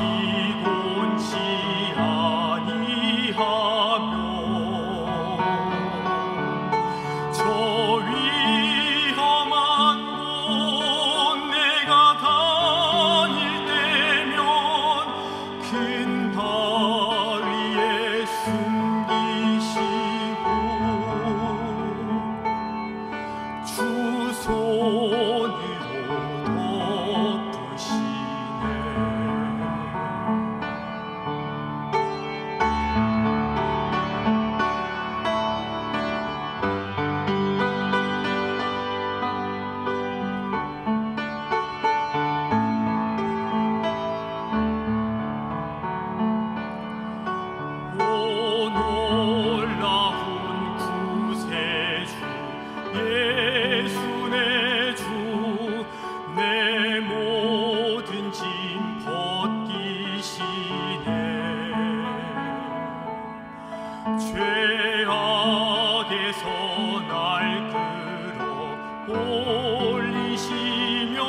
피곤치 아니하며 저 위험한 곳 내가 다닐 때면 큰 바위에 숨기시고 주 손으로 덮으시네. 오 놀라운 구세주 예수 내 주 내 모든 짐 벗기시네. 죄악에서 날 끌어 올리시며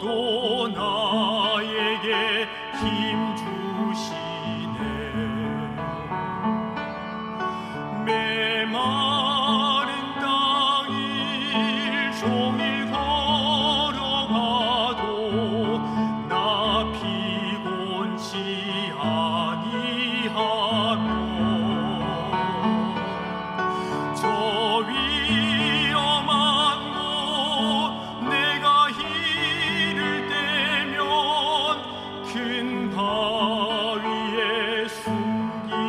또 나에게 힘 주시네. 메마른 땅 일종일 걸어가도 나 피곤치 아니하며 저 위험한 곳 내가 이를 때면 큰 바위에 숨기시고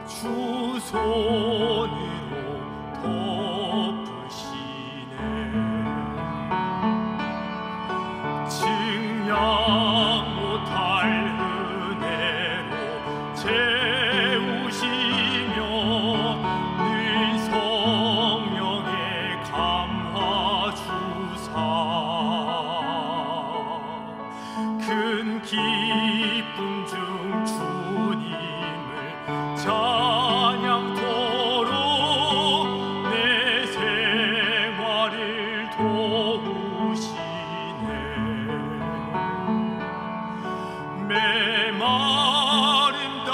주 손으로 덮으시네. 증량 못할 은혜로 채우시며 늘 성령의 감화 주사 큰 기쁨 중 주님을 찬양토록 내 생활을 도우시네. 메마른 땅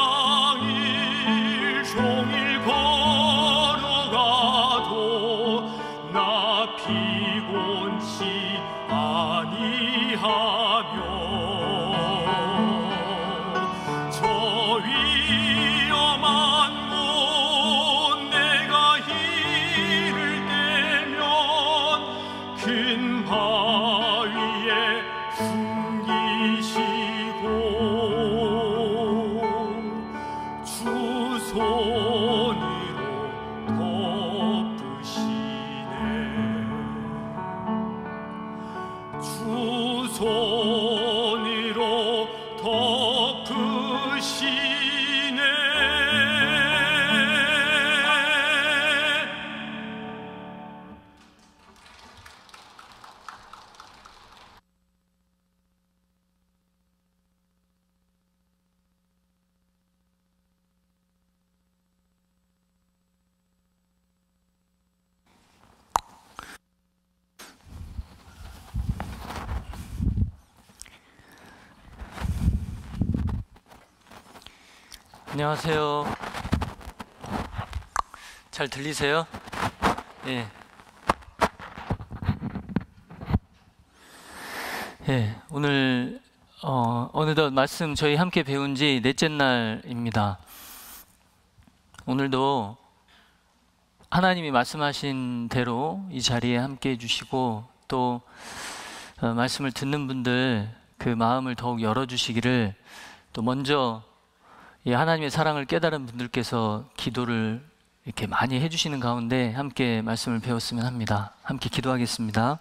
일종일 걸어가도 나 피곤치 아니하며 저 위험한 곳 내가 이를 때면 큰 바위에 숨기시고 주 손으로 덮으시네. 주 손으로 덮으시네. 안녕하세요. 잘 들리세요? 예. 오늘 어느덧 말씀 저희 함께 배운 지 넷째 날입니다. 오늘도 하나님이 말씀하신 대로 이 자리에 함께 해주시고 또 말씀을 듣는 분들 그 마음을 더욱 열어주시기를, 또 먼저 이 하나님의 사랑을 깨달은 분들께서 기도를 이렇게 많이 해주시는 가운데 함께 말씀을 배웠으면 합니다. 함께 기도하겠습니다.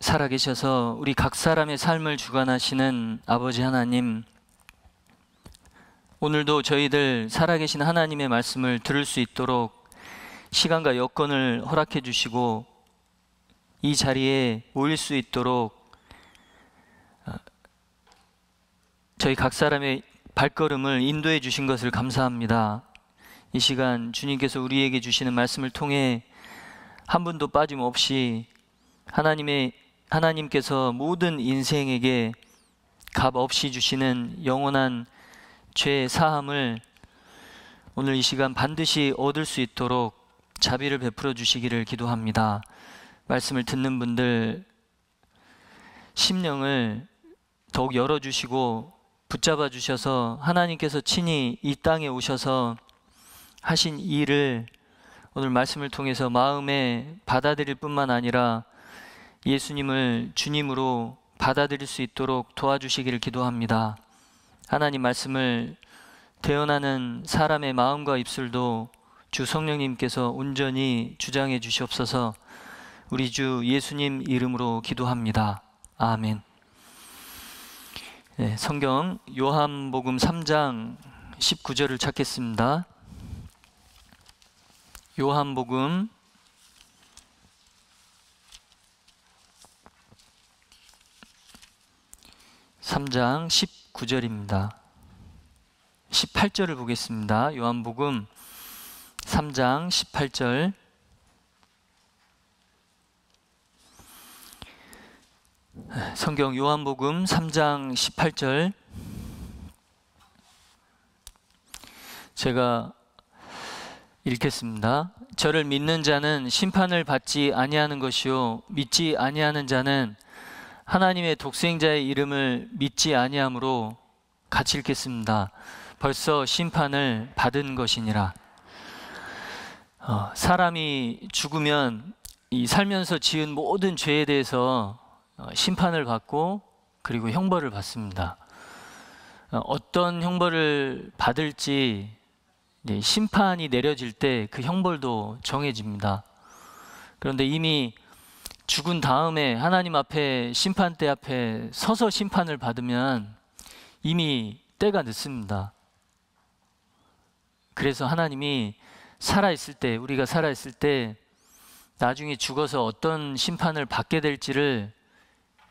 살아계셔서 우리 각 사람의 삶을 주관하시는 아버지 하나님, 오늘도 저희들 살아계신 하나님의 말씀을 들을 수 있도록 시간과 여건을 허락해 주시고 이 자리에 모일 수 있도록 저희 각 사람의 발걸음을 인도해 주신 것을 감사합니다. 이 시간 주님께서 우리에게 주시는 말씀을 통해 한 분도 빠짐없이 하나님께서 모든 인생에게 값 없이 주시는 영원한 죄 사함을 오늘 이 시간 반드시 얻을 수 있도록 자비를 베풀어 주시기를 기도합니다. 말씀을 듣는 분들 심령을 더욱 열어주시고 붙잡아 주셔서 하나님께서 친히 이 땅에 오셔서 하신 일을 오늘 말씀을 통해서 마음에 받아들일 뿐만 아니라 예수님을 주님으로 받아들일 수 있도록 도와주시기를 기도합니다. 하나님 말씀을 대언하는 사람의 마음과 입술도 주 성령님께서 온전히 주장해 주시옵소서. 우리 주 예수님 이름으로 기도합니다. 아멘. 네, 성경 요한복음 3장 19절을 찾겠습니다. 요한복음 3장 19절입니다. 18절을 보겠습니다. 요한복음 3장 18절. 성경 요한복음 3장 18절. 제가 읽겠습니다. 저를 믿는 자는 심판을 받지 아니하는 것이요 믿지 아니하는 자는 하나님의 독생자의 이름을 믿지 아니함으로, 같이 읽겠습니다. 벌써 심판을 받은 것이니라. 사람이 죽으면 이 살면서 지은 모든 죄에 대해서 심판을 받고 그리고 형벌을 받습니다. 어떤 형벌을 받을지 심판이 내려질 때 그 형벌도 정해집니다. 그런데 이미 죽은 다음에 하나님 앞에 심판대 앞에 서서 심판을 받으면 이미 때가 늦습니다. 그래서 하나님이 살아있을 때, 우리가 살아있을 때 나중에 죽어서 어떤 심판을 받게 될지를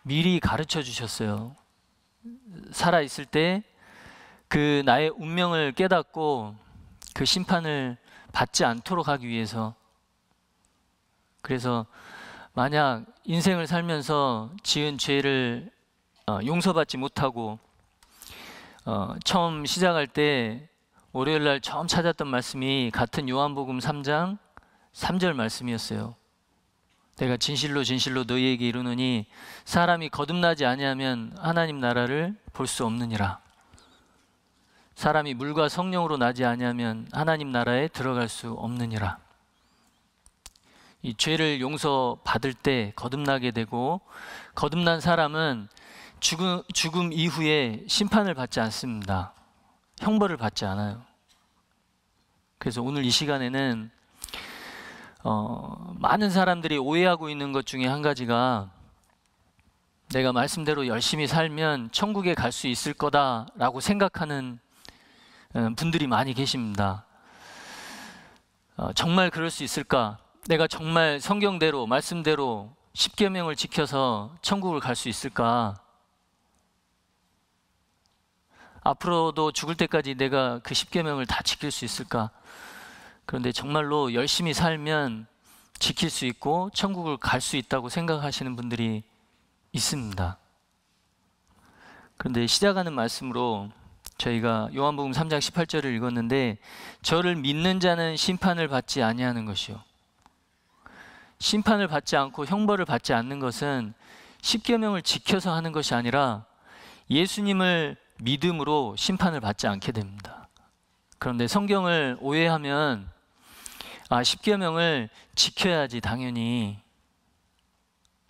미리 가르쳐 주셨어요. 살아있을 때 그 나의 운명을 깨닫고 그 심판을 받지 않도록 하기 위해서. 그래서 만약 인생을 살면서 지은 죄를 용서받지 못하고 처음 시작할 때 월요일날 처음 찾았던 말씀이 같은 요한복음 3장 3절 말씀이었어요. 내가 진실로 진실로 너희에게 이르노니 사람이 거듭나지 아니하면 하나님 나라를 볼 수 없느니라. 사람이 물과 성령으로 나지 아니하면 하나님 나라에 들어갈 수 없느니라. 이 죄를 용서받을 때 거듭나게 되고, 거듭난 사람은 죽음 이후에 심판을 받지 않습니다. 형벌을 받지 않아요. 그래서 오늘 이 시간에는 많은 사람들이 오해하고 있는 것 중에 한 가지가, 내가 말씀대로 열심히 살면 천국에 갈 수 있을 거다라고 생각하는 분들이 많이 계십니다. 정말 그럴 수 있을까? 내가 정말 성경대로, 말씀대로 십계명을 지켜서 천국을 갈 수 있을까? 앞으로도 죽을 때까지 내가 그 십계명을 다 지킬 수 있을까? 그런데 정말로 열심히 살면 지킬 수 있고 천국을 갈 수 있다고 생각하시는 분들이 있습니다. 그런데 시작하는 말씀으로 저희가 요한복음 3장 18절을 읽었는데, 저를 믿는 자는 심판을 받지 아니하는 것이요. 심판을 받지 않고 형벌을 받지 않는 것은 십계명을 지켜서 하는 것이 아니라 예수님을 믿음으로 심판을 받지 않게 됩니다. 그런데 성경을 오해하면 십계명을 지켜야지 당연히.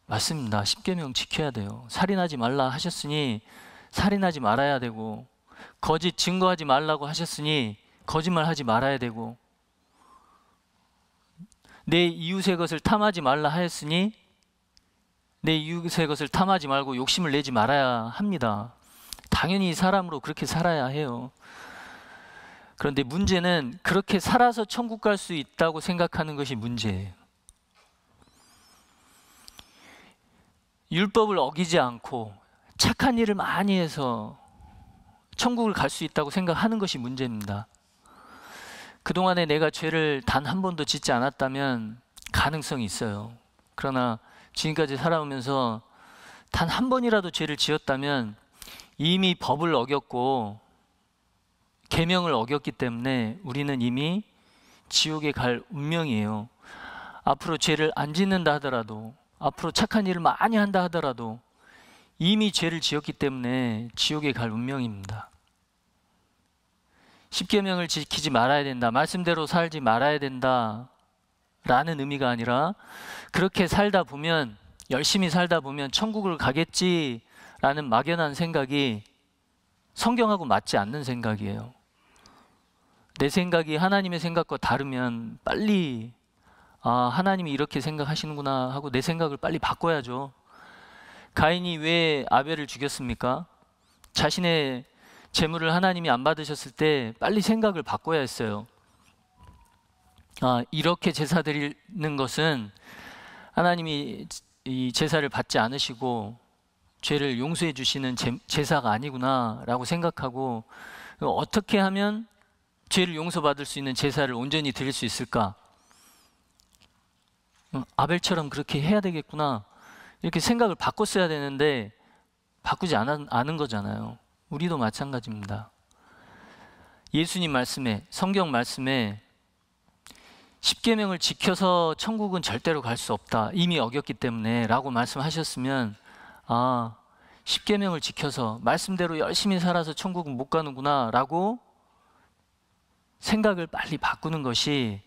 맞습니다. 십계명 지켜야 돼요. 살인하지 말라 하셨으니 살인하지 말아야 되고, 거짓 증거하지 말라고 하셨으니 거짓말하지 말아야 되고, 내 이웃의 것을 탐하지 말라 하였으니 내 이웃의 것을 탐하지 말고 욕심을 내지 말아야 합니다. 당연히 사람으로 그렇게 살아야 해요. 그런데 문제는 그렇게 살아서 천국 갈 수 있다고 생각하는 것이 문제예요. 율법을 어기지 않고 착한 일을 많이 해서 천국을 갈 수 있다고 생각하는 것이 문제입니다. 그동안에 내가 죄를 단 한 번도 짓지 않았다면 가능성이 있어요. 그러나 지금까지 살아오면서 단 한 번이라도 죄를 지었다면 이미 법을 어겼고 계명을 어겼기 때문에 우리는 이미 지옥에 갈 운명이에요. 앞으로 죄를 안 짓는다 하더라도, 앞으로 착한 일을 많이 한다 하더라도 이미 죄를 지었기 때문에 지옥에 갈 운명입니다. 십계명을 지키지 말아야 된다, 말씀대로 살지 말아야 된다 라는 의미가 아니라, 그렇게 살다 보면, 열심히 살다 보면 천국을 가겠지라는 막연한 생각이 성경하고 맞지 않는 생각이에요. 내 생각이 하나님의 생각과 다르면 빨리 하나님이 이렇게 생각하시는구나 하고 내 생각을 빨리 바꿔야죠. 가인이 왜 아벨을 죽였습니까? 자신의 재물을 하나님이 안 받으셨을 때 빨리 생각을 바꿔야 했어요. 이렇게 제사 드리는 것은 하나님이 이 제사를 받지 않으시고 죄를 용서해 주시는 제사가 아니구나 라고 생각하고, 어떻게 하면 죄를 용서받을 수 있는 제사를 온전히 드릴 수 있을까? 아벨처럼 그렇게 해야 되겠구나, 이렇게 생각을 바꿨어야 되는데 바꾸지 않은 거잖아요. 우리도 마찬가지입니다. 예수님 말씀에, 성경 말씀에 십계명을 지켜서 천국은 절대로 갈 수 없다, 이미 어겼기 때문에 라고 말씀하셨으면, 십계명을 지켜서 말씀대로 열심히 살아서 천국은 못 가는구나 라고 생각을 빨리 바꾸는 것이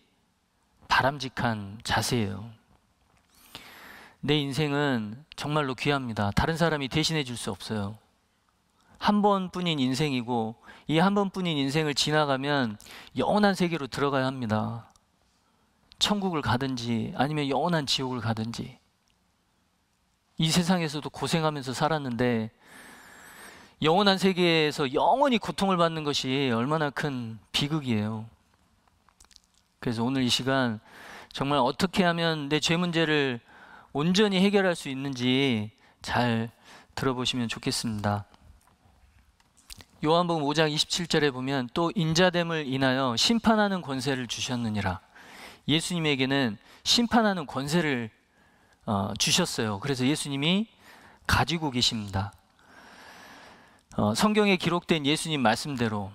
바람직한 자세예요. 내 인생은 정말로 귀합니다. 다른 사람이 대신해 줄 수 없어요. 한 번뿐인 인생이고, 이 한 번뿐인 인생을 지나가면 영원한 세계로 들어가야 합니다. 천국을 가든지 아니면 영원한 지옥을 가든지. 이 세상에서도 고생하면서 살았는데 영원한 세계에서 영원히 고통을 받는 것이 얼마나 큰 비극이에요. 그래서 오늘 이 시간 정말 어떻게 하면 내 죄 문제를 온전히 해결할 수 있는지 잘 들어보시면 좋겠습니다. 요한복음 5장 27절에 보면, 또 인자됨을 인하여 심판하는 권세를 주셨느니라. 예수님에게는 심판하는 권세를 주셨어요. 그래서 예수님이 가지고 계십니다. 성경에 기록된 예수님 말씀대로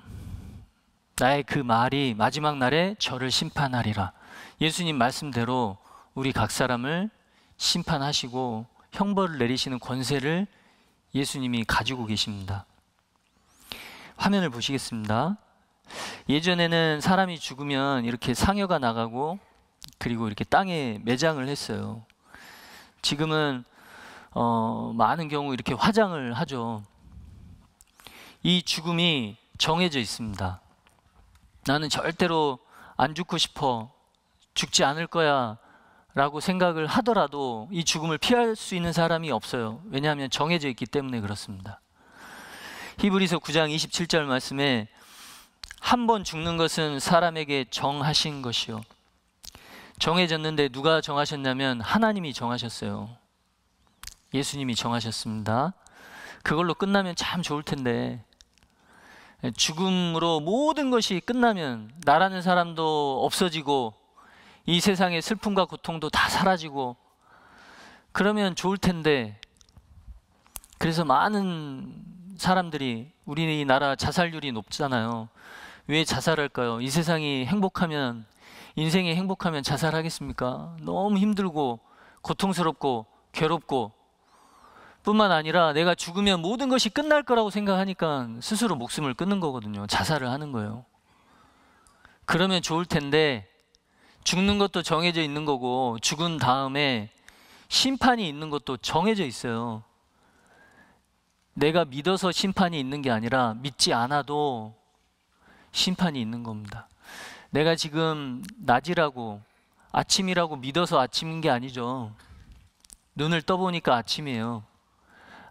나의 그 말이 마지막 날에 저를 심판하리라. 예수님 말씀대로 우리 각 사람을 심판하시고 형벌을 내리시는 권세를 예수님이 가지고 계십니다. 화면을 보시겠습니다. 예전에는 사람이 죽으면 이렇게 상여가 나가고 그리고 이렇게 땅에 매장을 했어요. 지금은 많은 경우 이렇게 화장을 하죠. 이 죽음이 정해져 있습니다. 나는 절대로 안 죽고 싶어, 죽지 않을 거야 라고 생각을 하더라도 이 죽음을 피할 수 있는 사람이 없어요. 왜냐하면 정해져 있기 때문에 그렇습니다. 히브리서 9장 27절 말씀에, 한 번 죽는 것은 사람에게 정하신 것이요. 정해졌는데 누가 정하셨냐면 하나님이 정하셨어요. 예수님이 정하셨습니다. 그걸로 끝나면 참 좋을 텐데, 죽음으로 모든 것이 끝나면 나라는 사람도 없어지고 이 세상의 슬픔과 고통도 다 사라지고 그러면 좋을 텐데, 그래서 많은 사람들이, 우리나라 자살률이 높잖아요. 왜 자살할까요? 이 세상이 행복하면, 인생이 행복하면 자살하겠습니까? 너무 힘들고 고통스럽고 괴롭고, 뿐만 아니라 내가 죽으면 모든 것이 끝날 거라고 생각하니까 스스로 목숨을 끊는 거거든요. 자살을 하는 거예요. 그러면 좋을 텐데, 죽는 것도 정해져 있는 거고 죽은 다음에 심판이 있는 것도 정해져 있어요. 내가 믿어서 심판이 있는 게 아니라 믿지 않아도 심판이 있는 겁니다. 내가 지금 낮이라고, 아침이라고 믿어서 아침인 게 아니죠. 눈을 떠보니까 아침이에요.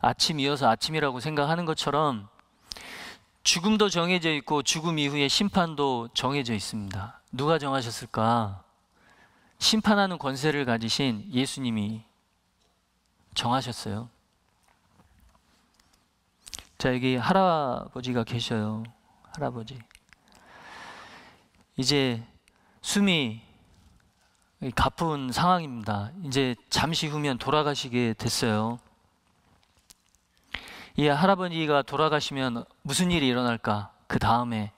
아침이어서 아침이라고 생각하는 것처럼 죽음도 정해져 있고 죽음 이후에 심판도 정해져 있습니다. 누가 정하셨을까? 심판하는 권세를 가지신 예수님이 정하셨어요. 자, 여기 할아버지가 계셔요. 할아버지. 이제 숨이 가쁜 상황입니다. 이제 잠시 후면 돌아가시게 됐어요. 이 할아버지가 돌아가시면 무슨 일이 일어날까? 그 다음에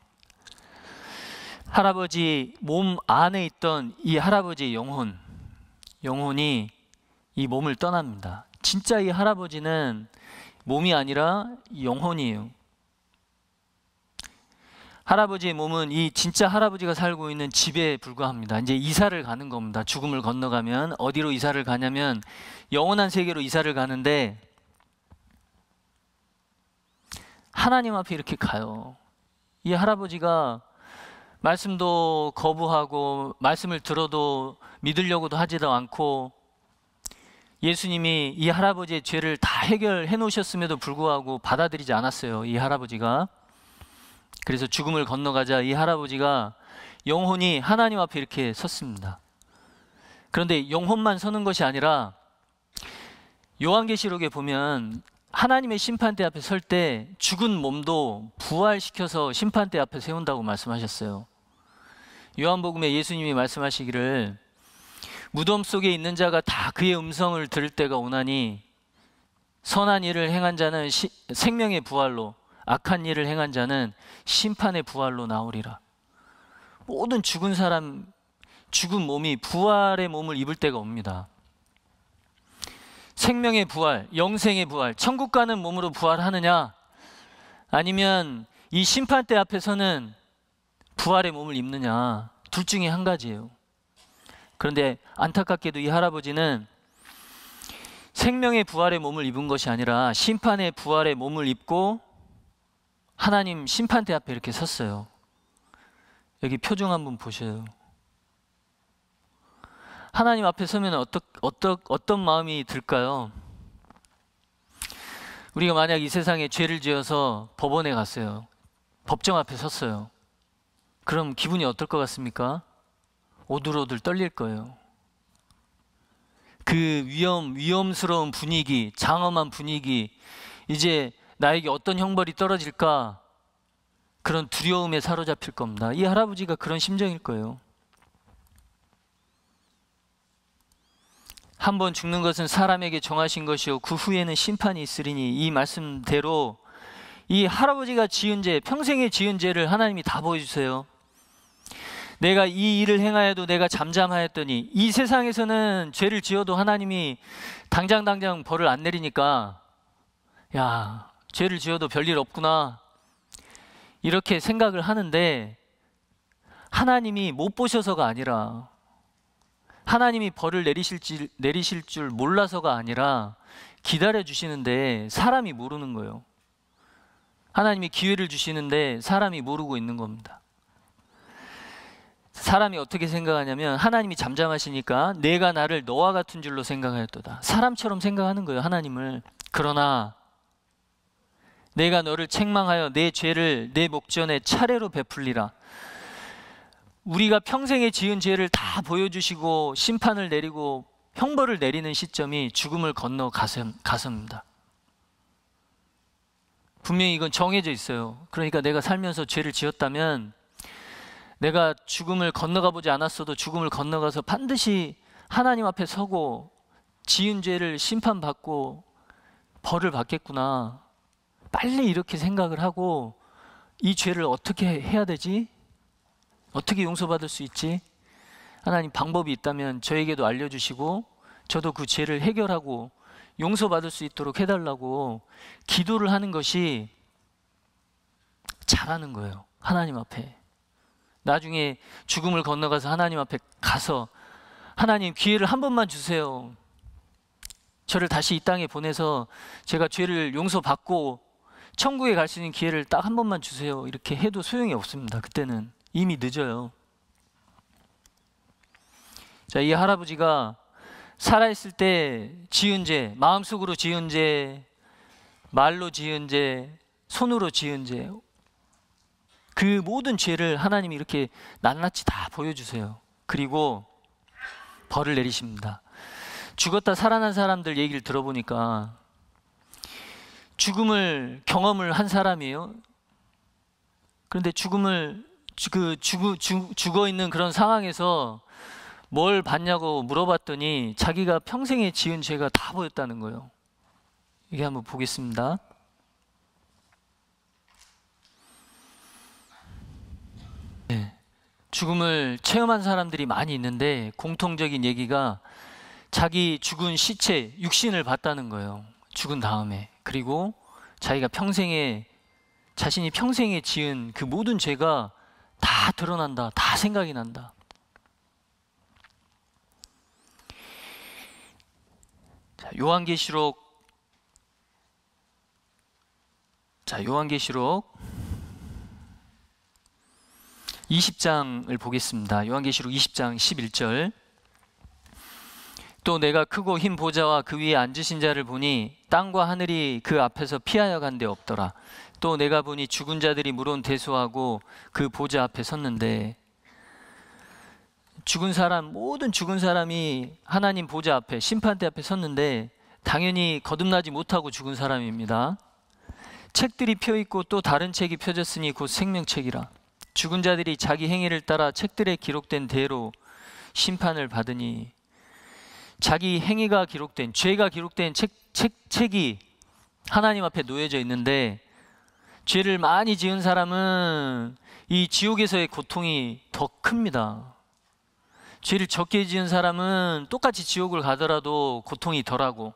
할아버지 몸 안에 있던 이 할아버지의 영혼이 이 몸을 떠납니다. 진짜 이 할아버지는 몸이 아니라 영혼이에요. 할아버지의 몸은 이 진짜 할아버지가 살고 있는 집에 불과합니다. 이제 이사를 가는 겁니다. 죽음을 건너가면 어디로 이사를 가냐면 영원한 세계로 이사를 가는데 하나님 앞에 이렇게 가요. 이 할아버지가 말씀도 거부하고 말씀을 들어도 믿으려고도 하지도 않고 예수님이 이 할아버지의 죄를 다 해결해 놓으셨음에도 불구하고 받아들이지 않았어요. 이 할아버지가. 그래서 죽음을 건너가자 이 할아버지가 영혼이 하나님 앞에 이렇게 섰습니다. 그런데 영혼만 서는 것이 아니라 요한계시록에 보면 하나님의 심판대 앞에 설 때 죽은 몸도 부활시켜서 심판대 앞에 세운다고 말씀하셨어요. 요한복음에 예수님이 말씀하시기를 무덤 속에 있는 자가 다 그의 음성을 들을 때가 오나니 선한 일을 행한 자는 생명의 부활로 악한 일을 행한 자는 심판의 부활로 나오리라. 모든 죽은 사람, 죽은 몸이 부활의 몸을 입을 때가 옵니다. 생명의 부활, 영생의 부활, 천국 가는 몸으로 부활하느냐 아니면 이 심판대 앞에서는 부활의 몸을 입느냐, 둘 중에 한 가지예요. 그런데 안타깝게도 이 할아버지는 생명의 부활의 몸을 입은 것이 아니라 심판의 부활의 몸을 입고 하나님 심판대 앞에 이렇게 섰어요. 여기 표정 한번 보셔요. 하나님 앞에 서면 어떤 마음이 들까요? 우리가 만약 이 세상에 죄를 지어서 법원에 갔어요. 법정 앞에 섰어요. 그럼 기분이 어떨 것 같습니까? 오들오들 떨릴 거예요. 그 위험스러운 분위기, 장엄한 분위기, 이제 나에게 어떤 형벌이 떨어질까? 그런 두려움에 사로잡힐 겁니다. 이 할아버지가 그런 심정일 거예요. 한 번 죽는 것은 사람에게 정하신 것이요 그 후에는 심판이 있으리니, 이 말씀대로 이 할아버지가 지은 죄, 평생에 지은 죄를 하나님이 다 보여주세요. 내가 이 일을 행하여도 내가 잠잠하였더니, 이 세상에서는 죄를 지어도 하나님이 당장 벌을 안 내리니까 야, 죄를 지어도 별일 없구나 이렇게 생각을 하는데, 하나님이 못 보셔서가 아니라, 하나님이 벌을 내리실 줄 몰라서가 아니라 기다려 주시는데 사람이 모르는 거예요. 하나님이 기회를 주시는데 사람이 모르고 있는 겁니다. 사람이 어떻게 생각하냐면, 하나님이 잠잠하시니까 내가 나를 너와 같은 줄로 생각하였도다. 사람처럼 생각하는 거예요, 하나님을. 그러나 내가 너를 책망하여 내 죄를 내 목전에 차례로 베풀리라. 우리가 평생에 지은 죄를 다 보여주시고 심판을 내리고 형벌을 내리는 시점이 죽음을 건너가서입니다. 분명히 이건 정해져 있어요. 그러니까 내가 살면서 죄를 지었다면 내가 죽음을 건너가 보지 않았어도 죽음을 건너가서 반드시 하나님 앞에 서고 지은 죄를 심판받고 벌을 받겠구나. 빨리 이렇게 생각을 하고, 이 죄를 어떻게 해야 되지? 어떻게 용서받을 수 있지? 하나님 방법이 있다면 저에게도 알려주시고 저도 그 죄를 해결하고 용서받을 수 있도록 해달라고 기도를 하는 것이 잘하는 거예요, 하나님 앞에. 나중에 죽음을 건너가서 하나님 앞에 가서, 하나님 기회를 한 번만 주세요. 저를 다시 이 땅에 보내서 제가 죄를 용서받고 천국에 갈 수 있는 기회를 딱 한 번만 주세요. 이렇게 해도 소용이 없습니다. 그때는 이미 늦어요. 자, 이 할아버지가 살아있을 때 지은 죄, 마음속으로 지은 죄, 말로 지은 죄, 손으로 지은 죄, 그 모든 죄를 하나님이 이렇게 낱낱이 다 보여주세요. 그리고 벌을 내리십니다. 죽었다 살아난 사람들 얘기를 들어보니까 죽음을 경험을 한 사람이에요. 그런데 죽어 있는 그런 상황에서 뭘 봤냐고 물어봤더니 자기가 평생에 지은 죄가 다 보였다는 거예요. 이게 한번 보겠습니다. 네. 죽음을 체험한 사람들이 많이 있는데 공통적인 얘기가 자기 죽은 시체, 육신을 봤다는 거예요. 죽은 다음에. 그리고 자기가 자신이 평생에 지은 그 모든 죄가 다 드러난다. 다 생각이 난다. 자, 요한계시록 20장을 보겠습니다. 요한계시록 20장 11절. 또 내가 크고 흰 보좌와 그 위에 앉으신 자를 보니 땅과 하늘이 그 앞에서 피하여 간 데 없더라. 또 내가 보니 죽은 자들이 물론 대소하고 그 보좌 앞에 섰는데, 모든 죽은 사람이 하나님 보좌 앞에, 심판대 앞에 섰는데 당연히 거듭나지 못하고 죽은 사람입니다. 책들이 펴있고 또 다른 책이 펴졌으니 곧 생명책이라. 죽은 자들이 자기 행위를 따라 책들에 기록된 대로 심판을 받으니, 자기 행위가 기록된, 죄가 기록된 책이 하나님 앞에 놓여져 있는데, 죄를 많이 지은 사람은 이 지옥에서의 고통이 더 큽니다. 죄를 적게 지은 사람은 똑같이 지옥을 가더라도 고통이 덜하고,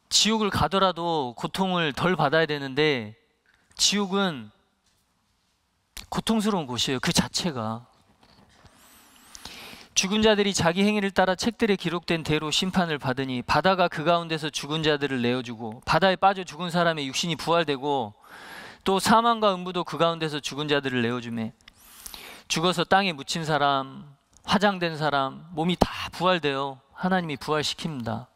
지옥을 가더라도 고통을 덜 받아야 되는데 지옥은 고통스러운 곳이에요. 그 자체가. 죽은 자들이 자기 행위를 따라 책들에 기록된 대로 심판을 받으니 바다가 그 가운데서 죽은 자들을 내어주고, 바다에 빠져 죽은 사람의 육신이 부활되고, 또 사망과 음부도 그 가운데서 죽은 자들을 내어주매 죽어서 땅에 묻힌 사람, 화장된 사람, 몸이 다 부활되어 하나님이 부활시킵니다.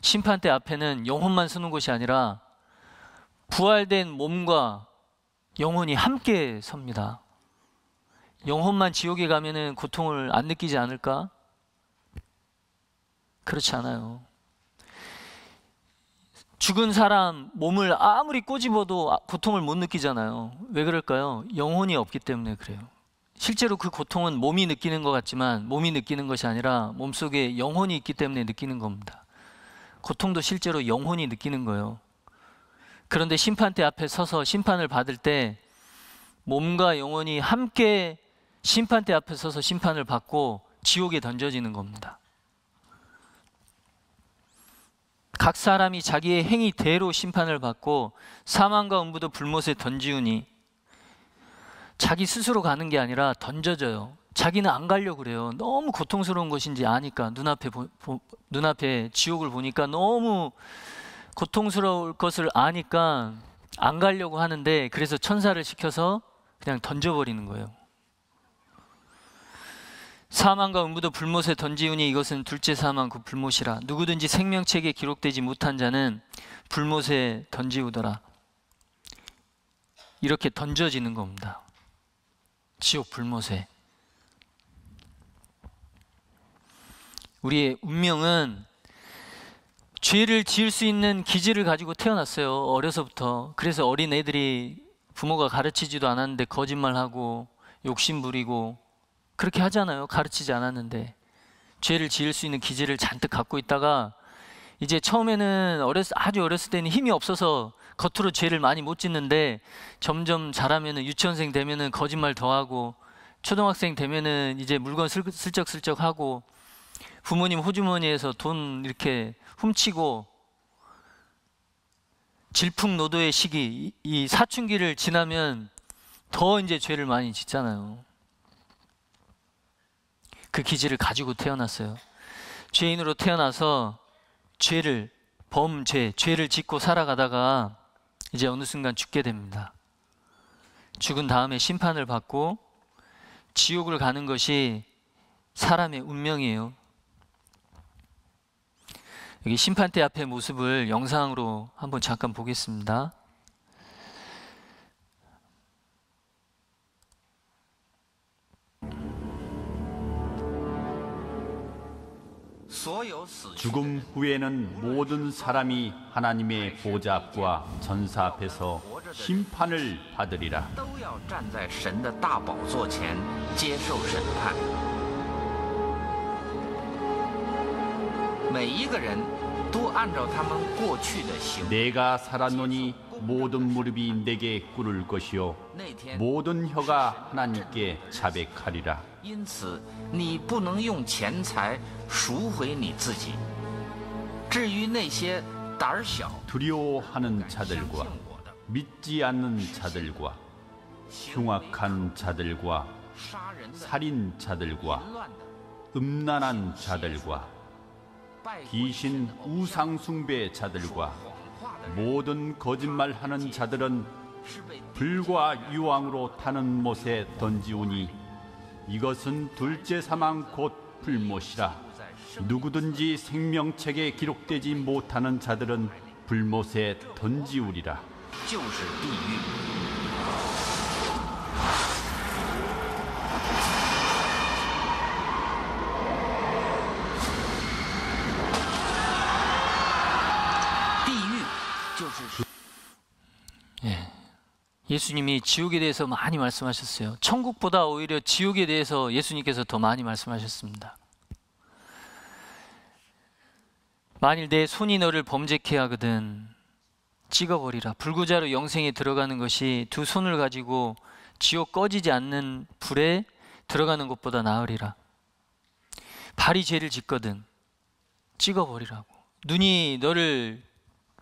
심판대 앞에는 영혼만 서는 곳이 아니라 부활된 몸과 영혼이 함께 섭니다. 영혼만 지옥에 가면은 고통을 안 느끼지 않을까? 그렇지 않아요. 죽은 사람 몸을 아무리 꼬집어도 고통을 못 느끼잖아요. 왜 그럴까요? 영혼이 없기 때문에 그래요. 실제로 그 고통은 몸이 느끼는 것 같지만 몸이 느끼는 것이 아니라 몸속에 영혼이 있기 때문에 느끼는 겁니다. 고통도 실제로 영혼이 느끼는 거예요. 그런데 심판대 앞에 서서 심판을 받을 때 몸과 영혼이 함께 심판대 앞에 서서 심판을 받고 지옥에 던져지는 겁니다. 각 사람이 자기의 행위대로 심판을 받고 사망과 음부도 불못에 던지우니, 자기 스스로 가는 게 아니라 던져져요. 자기는 안 가려고 그래요. 너무 고통스러운 것인지 아니까, 눈앞에 지옥을 보니까 너무 고통스러울 것을 아니까 안 가려고 하는데, 그래서 천사를 시켜서 그냥 던져버리는 거예요. 사망과 음부도 불못에 던지우니 이것은 둘째 사망 그 불못이라. 누구든지 생명책에 기록되지 못한 자는 불못에 던지우더라. 이렇게 던져지는 겁니다. 지옥 불못에. 우리의 운명은 죄를 지을 수 있는 기질을 가지고 태어났어요. 어려서부터. 그래서 어린 애들이 부모가 가르치지도 않았는데 거짓말하고 욕심 부리고 그렇게 하잖아요. 가르치지 않았는데. 죄를 지을 수 있는 기질을 잔뜩 갖고 있다가 이제 처음에는 아주 어렸을 때는 힘이 없어서 겉으로 죄를 많이 못 짓는데, 점점 자라면은, 유치원생 되면은 거짓말 더 하고, 초등학생 되면은 이제 물건 슬쩍슬쩍 하고, 부모님 호주머니에서 돈 이렇게 훔치고, 질풍노도의 시기, 이 사춘기를 지나면 더 이제 죄를 많이 짓잖아요. 그 기질을 가지고 태어났어요. 죄인으로 태어나서 죄를 짓고 살아가다가 이제 어느 순간 죽게 됩니다. 죽은 다음에 심판을 받고 지옥을 가는 것이 사람의 운명이에요. 여기 심판대 앞의 모습을 영상으로 한번 잠깐 보겠습니다. 죽음 후에는 모든 사람이 하나님의 보좌 앞과 전사 앞에서 심판을 받으리라. 都要站在神的大宝座前接受审判。每一个人都按照他们过去的行为。 내가 살았노니 모든 무릎이 내게 꿇을 것이요 那天， 모든 혀가 하나님께 자백하리라. 因此你不能用钱财赎回你自己。至于那些胆小、 두려워하는 相 자들과 信我的、 믿지 않는 자들과 흉악한 자들과 杀人的、 살인 자들과 淫乱的、 음란한 자들과 拜鬼 귀신 神的偶像、 우상 숭배 자들과 谎话的人， 모든 거짓말하는 자들은 是被 불과 유황으로 타는 못에 던지우니 이것은 둘째 사망 곧 불못이라. 在生 누구든지 생명책에 기록되지 못하는 자들은 불못에 던지우리라. 就是地狱。地狱就是 예수님이 지옥에 대해서 많이 말씀하셨어요. 천국보다 오히려 지옥에 대해서 예수님께서 더 많이 말씀하셨습니다. 만일 내 손이 너를 범죄케 하거든 찍어버리라. 불구자로 영생에 들어가는 것이 두 손을 가지고 지옥 꺼지지 않는 불에 들어가는 것보다 나으리라. 발이 죄를 짓거든 찍어버리라고. 눈이 너를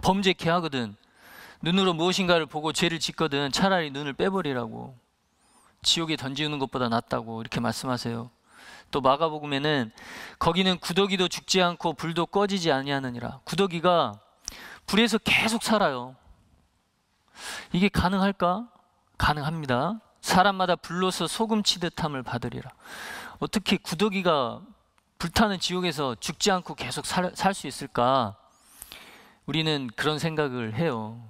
범죄케 하거든, 눈으로 무엇인가를 보고 죄를 짓거든 차라리 눈을 빼버리라고. 지옥에 던지는 것보다 낫다고 이렇게 말씀하세요. 또 마가복음에는 거기는 구더기도 죽지 않고 불도 꺼지지 아니하느니라. 구더기가 불에서 계속 살아요. 이게 가능할까? 가능합니다. 사람마다 불로서 소금 치듯함을 받으리라. 어떻게 구더기가 불타는 지옥에서 죽지 않고 계속 살 수 있을까? 우리는 그런 생각을 해요.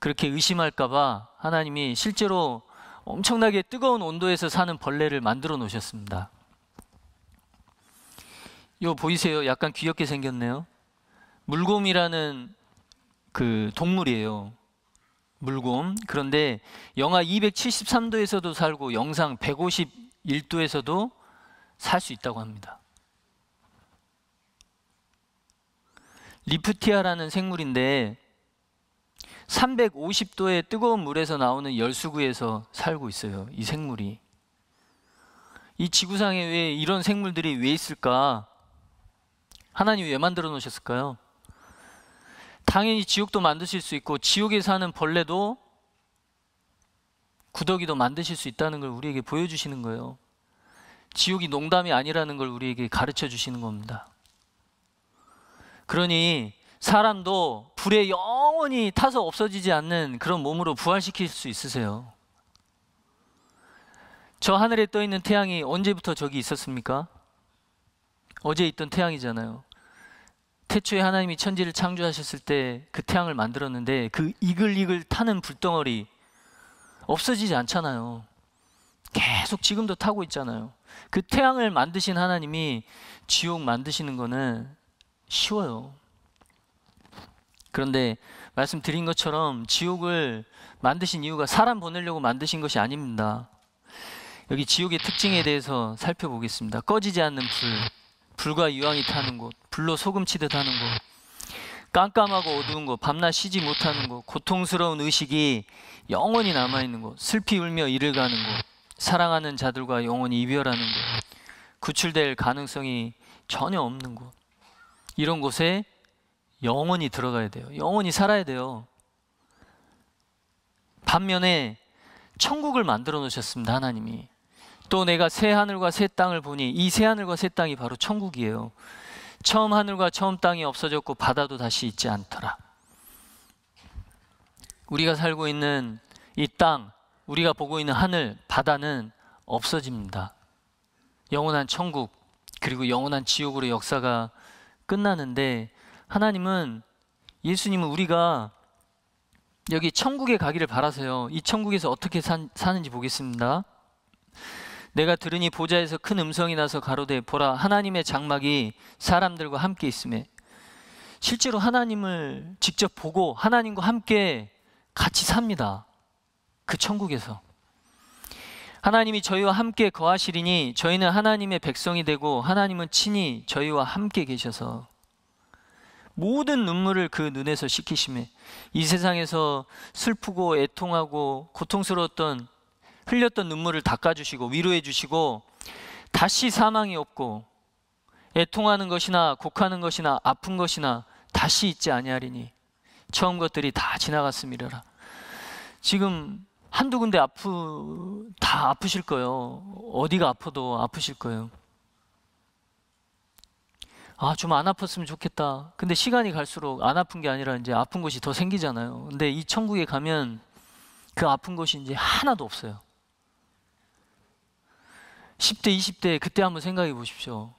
그렇게 의심할까봐 하나님이 실제로 엄청나게 뜨거운 온도에서 사는 벌레를 만들어 놓으셨습니다. 이거 보이세요? 약간 귀엽게 생겼네요. 물곰이라는 그 동물이에요. 물곰. 그런데 영하 273도에서도 살고 영상 151도에서도 살 수 있다고 합니다. 리프티아라는 생물인데 350도의 뜨거운 물에서 나오는 열수구에서 살고 있어요. 이 생물이. 이 지구상에 왜 이런 생물들이 왜 있을까? 하나님이 왜 만들어 놓으셨을까요? 당연히 지옥도 만드실 수 있고 지옥에 사는 벌레도 구더기도 만드실 수 있다는 걸 우리에게 보여주시는 거예요. 지옥이 농담이 아니라는 걸 우리에게 가르쳐 주시는 겁니다. 그러니 사람도 불에 영원히 타서 없어지지 않는 그런 몸으로 부활시킬 수 있으세요. 저 하늘에 떠 있는 태양이 언제부터 저기 있었습니까? 어제 있던 태양이잖아요. 태초에 하나님이 천지를 창조하셨을 때 그 태양을 만들었는데 그 이글이글 타는 불덩어리 없어지지 않잖아요. 계속 지금도 타고 있잖아요. 그 태양을 만드신 하나님이 지옥 만드시는 거는 쉬워요. 그런데 말씀드린 것처럼 지옥을 만드신 이유가 사람 보내려고 만드신 것이 아닙니다. 여기 지옥의 특징에 대해서 살펴보겠습니다. 꺼지지 않는 불과 유황이 타는 곳, 불로 소금 치듯 하는 곳, 깜깜하고 어두운 곳, 밤낮 쉬지 못하는 곳, 고통스러운 의식이 영원히 남아있는 곳, 슬피 울며 이를 가는 곳, 사랑하는 자들과 영원히 이별하는 곳, 구출될 가능성이 전혀 없는 곳, 이런 곳에 영원히 들어가야 돼요. 영원히 살아야 돼요. 반면에 천국을 만들어 놓으셨습니다. 하나님이. 또 내가 새 하늘과 새 땅을 보니 이 새 하늘과 새 땅이 바로 천국이에요. 처음 하늘과 처음 땅이 없어졌고 바다도 다시 있지 않더라. 우리가 살고 있는 이 땅, 우리가 보고 있는 하늘, 바다는 없어집니다. 영원한 천국, 그리고 영원한 지옥으로 역사가 끝나는데 하나님은, 예수님은 우리가 여기 천국에 가기를 바라세요. 이 천국에서 어떻게 사는지 보겠습니다. 내가 들으니 보좌에서 큰 음성이 나서 가로되 보라 하나님의 장막이 사람들과 함께 있음에, 실제로 하나님을 직접 보고 하나님과 함께 같이 삽니다. 그 천국에서 하나님이 저희와 함께 거하시리니 저희는 하나님의 백성이 되고 하나님은 친히 저희와 함께 계셔서 모든 눈물을 그 눈에서 씻기심에, 이 세상에서 슬프고 애통하고 고통스러웠던 흘렸던 눈물을 닦아주시고 위로해 주시고 다시 사망이 없고 애통하는 것이나 곡하는 것이나 아픈 것이나 다시 있지 아니하리니 처음 것들이 다 지나갔음이라. 지금 한두 군데 다 아프실 거예요. 어디가 아파도 아프실 거예요. 아, 좀 안 아팠으면 좋겠다. 근데 시간이 갈수록 안 아픈 게 아니라 이제 아픈 곳이 더 생기잖아요. 근데 이 천국에 가면 그 아픈 곳이 이제 하나도 없어요. 10대, 20대 그때 한번 생각해 보십시오.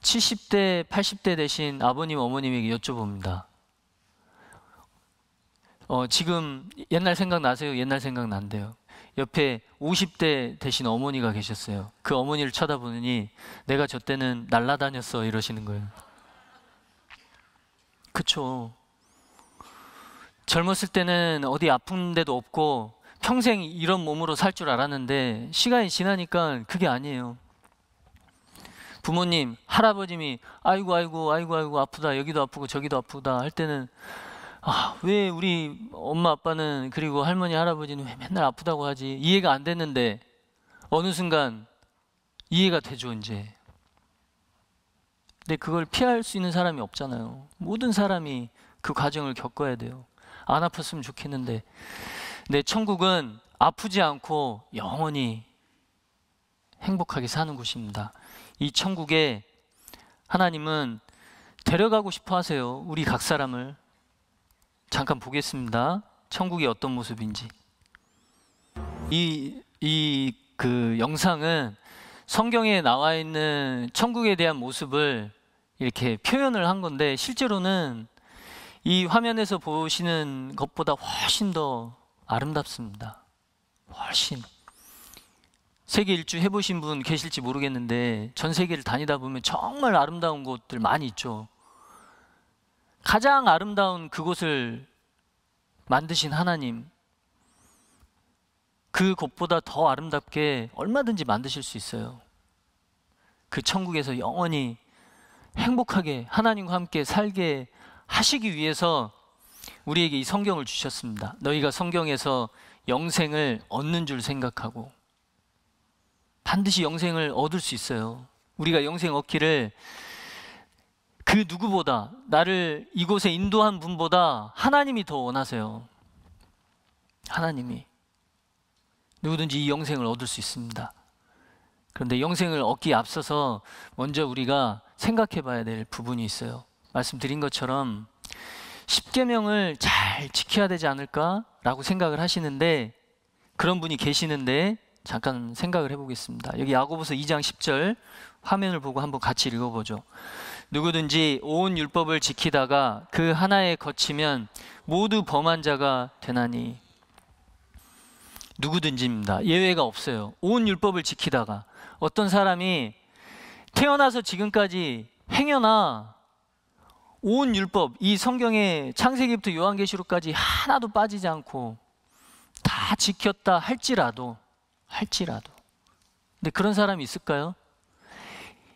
70대, 80대 되신 아버님, 어머님에게 여쭤봅니다. 지금 옛날 생각나세요? 옛날 생각난대요. 옆에 50대 되신 어머니가 계셨어요. 그 어머니를 쳐다보니 내가 저 때는 날라다녔어 이러시는 거예요. 그쵸? 젊었을 때는 어디 아픈 데도 없고 평생 이런 몸으로 살 줄 알았는데 시간이 지나니까 그게 아니에요. 부모님, 할아버님이 아이고 아프다, 여기도 아프고 저기도 아프다 할 때는 왜 우리 엄마 아빠는 그리고 할머니 할아버지는 왜 맨날 아프다고 하지? 이해가 안 됐는데 어느 순간 이해가 되죠 이제. 근데 그걸 피할 수 있는 사람이 없잖아요. 모든 사람이 그 과정을 겪어야 돼요. 안 아팠으면 좋겠는데. 근데 천국은 아프지 않고 영원히 행복하게 사는 곳입니다. 이 천국에 하나님은 데려가고 싶어 하세요. 우리 각 사람을. 잠깐 보겠습니다. 천국이 어떤 모습인지. 그 영상은 성경에 나와 있는 천국에 대한 모습을 이렇게 표현을 한 건데 실제로는 이 화면에서 보시는 것보다 훨씬 더 아름답습니다. 훨씬. 세계 일주 해보신 분 계실지 모르겠는데 전 세계를 다니다 보면 정말 아름다운 곳들 많이 있죠. 가장 아름다운 그곳을 만드신 하나님, 그 곳보다 더 아름답게 얼마든지 만드실 수 있어요. 그 천국에서 영원히 행복하게 하나님과 함께 살게 하시기 위해서 우리에게 이 성경을 주셨습니다. 너희가 성경에서 영생을 얻는 줄 생각하고 반드시 영생을 얻을 수 있어요. 우리가 영생 얻기를 그 누구보다, 나를 이곳에 인도한 분보다 하나님이 더 원하세요. 하나님이. 누구든지 이 영생을 얻을 수 있습니다. 그런데 영생을 얻기에 앞서서 먼저 우리가 생각해 봐야 될 부분이 있어요. 말씀드린 것처럼 10계명을 잘 지켜야 되지 않을까라고 생각을 하시는데, 그런 분이 계시는데 잠깐 생각을 해보겠습니다. 여기 야고보서 2장 10절 화면을 보고 한번 같이 읽어보죠. 누구든지 온 율법을 지키다가 그 하나에 거치면 모두 범한 자가 되나니. 누구든지입니다. 예외가 없어요. 온 율법을 지키다가. 어떤 사람이 태어나서 지금까지 행여나 온 율법, 이 성경의 창세기부터 요한계시록까지 하나도 빠지지 않고 다 지켰다 할지라도 근데 그런 사람이 있을까요?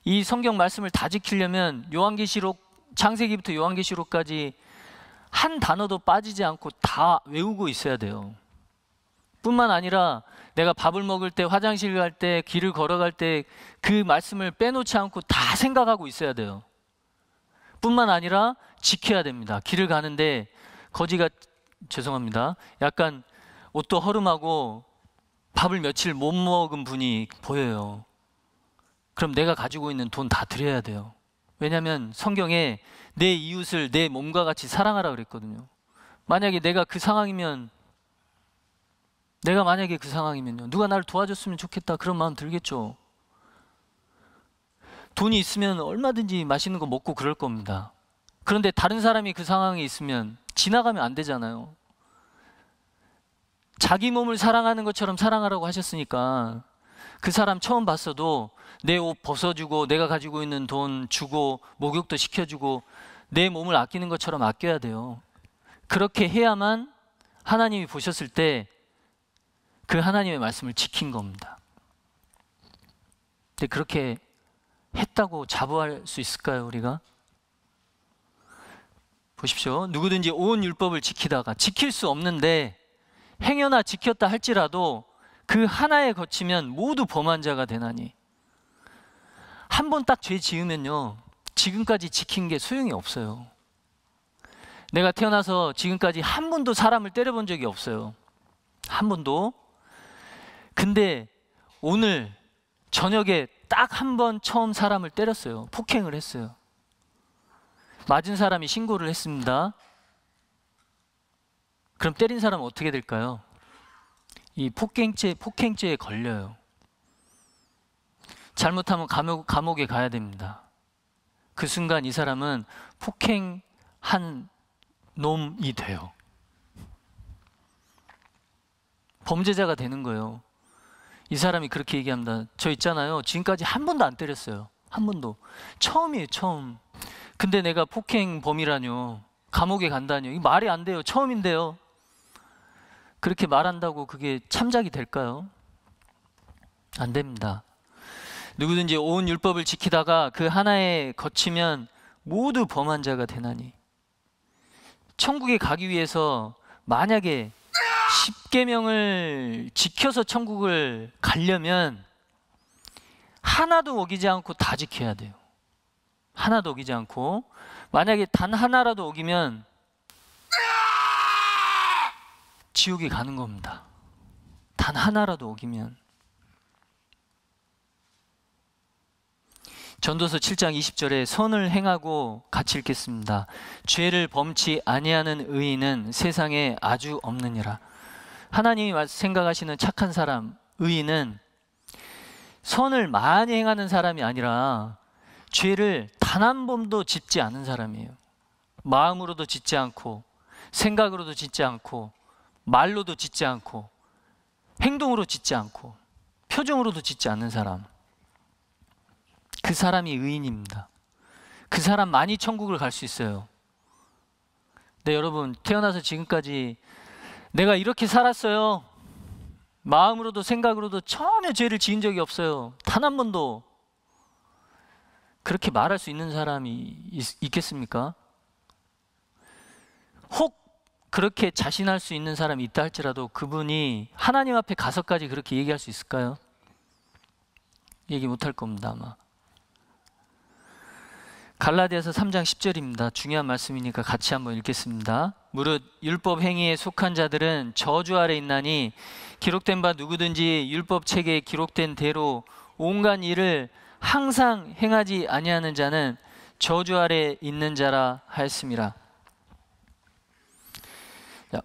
이 성경 말씀을 다 지키려면 요한계시록, 창세기부터 요한계시록까지 한 단어도 빠지지 않고 다 외우고 있어야 돼요. 뿐만 아니라 내가 밥을 먹을 때, 화장실 갈 때, 길을 걸어갈 때 그 말씀을 빼놓지 않고 다 생각하고 있어야 돼요. 뿐만 아니라 지켜야 됩니다. 길을 가는데 죄송합니다. 약간 옷도 허름하고 밥을 며칠 못 먹은 분이 보여요. 그럼 내가 가지고 있는 돈 다 드려야 돼요. 왜냐하면 성경에 내 이웃을 내 몸과 같이 사랑하라 그랬거든요. 만약에 내가 그 상황이면요, 누가 나를 도와줬으면 좋겠다 그런 마음 들겠죠. 돈이 있으면 얼마든지 맛있는 거 먹고 그럴 겁니다. 그런데 다른 사람이 그 상황에 있으면 지나가면 안 되잖아요. 자기 몸을 사랑하는 것처럼 사랑하라고 하셨으니까 그 사람 처음 봤어도 내 옷 벗어주고 내가 가지고 있는 돈 주고 목욕도 시켜주고 내 몸을 아끼는 것처럼 아껴야 돼요. 그렇게 해야만 하나님이 보셨을 때 그 하나님의 말씀을 지킨 겁니다. 근데 그렇게 했다고 자부할 수 있을까요, 우리가? 보십시오. 누구든지 온 율법을 지키다가 지킬 수 없는데 행여나 지켰다 할지라도 그 하나에 거치면 모두 범한 자가 되나니. 한 번 딱 죄 지으면요, 지금까지 지킨 게 소용이 없어요. 내가 태어나서 지금까지 한 번도 사람을 때려본 적이 없어요. 한 번도. 근데 오늘 저녁에 딱 한 번 처음 사람을 때렸어요. 폭행을 했어요. 맞은 사람이 신고를 했습니다. 그럼 때린 사람은 어떻게 될까요? 이 폭행죄에 걸려요. 잘못하면 감옥에 가야 됩니다. 그 순간 이 사람은 폭행한 놈이 돼요. 범죄자가 되는 거예요. 이 사람이 그렇게 얘기합니다. 저 있잖아요, 지금까지 한 번도 안 때렸어요. 한 번도. 처음이에요, 처음. 근데 내가 폭행범이라뇨, 감옥에 간다뇨, 이거 말이 안 돼요. 처음인데요. 그렇게 말한다고 그게 참작이 될까요? 안 됩니다. 누구든지 온 율법을 지키다가 그 하나에 거치면 모두 범한 자가 되나니. 천국에 가기 위해서 만약에 10계명을 지켜서 천국을 가려면 하나도 어기지 않고 다 지켜야 돼요. 하나도 어기지 않고. 만약에 단 하나라도 어기면 지옥에 가는 겁니다. 단 하나라도 어기면. 전도서 7장 20절에 선을 행하고 같이 읽겠습니다. 죄를 범치 아니하는 의인은 세상에 아주 없느니라. 하나님이 생각하시는 착한 사람, 의인은 선을 많이 행하는 사람이 아니라 죄를 단 한 번도 짓지 않은 사람이에요. 마음으로도 짓지 않고, 생각으로도 짓지 않고, 말로도 짓지 않고, 행동으로 짓지 않고, 표정으로도 짓지 않는 사람. 그 사람이 의인입니다. 그 사람만이 천국을 갈 수 있어요. 네, 여러분, 태어나서 지금까지 내가 이렇게 살았어요. 마음으로도 생각으로도 전혀 죄를 지은 적이 없어요. 단 한 번도. 그렇게 말할 수 있는 사람이 있겠습니까? 혹 그렇게 자신할 수 있는 사람이 있다 할지라도 그분이 하나님 앞에 가서까지 그렇게 얘기할 수 있을까요? 얘기 못할 겁니다, 아마. 갈라디아서 3장 10절입니다. 중요한 말씀이니까 같이 한번 읽겠습니다. 무릇 율법 행위에 속한 자들은 저주 아래 있나니 기록된 바 누구든지 율법 책에 기록된 대로 온갖 일을 항상 행하지 아니하는 자는 저주 아래 있는 자라 하였음이라.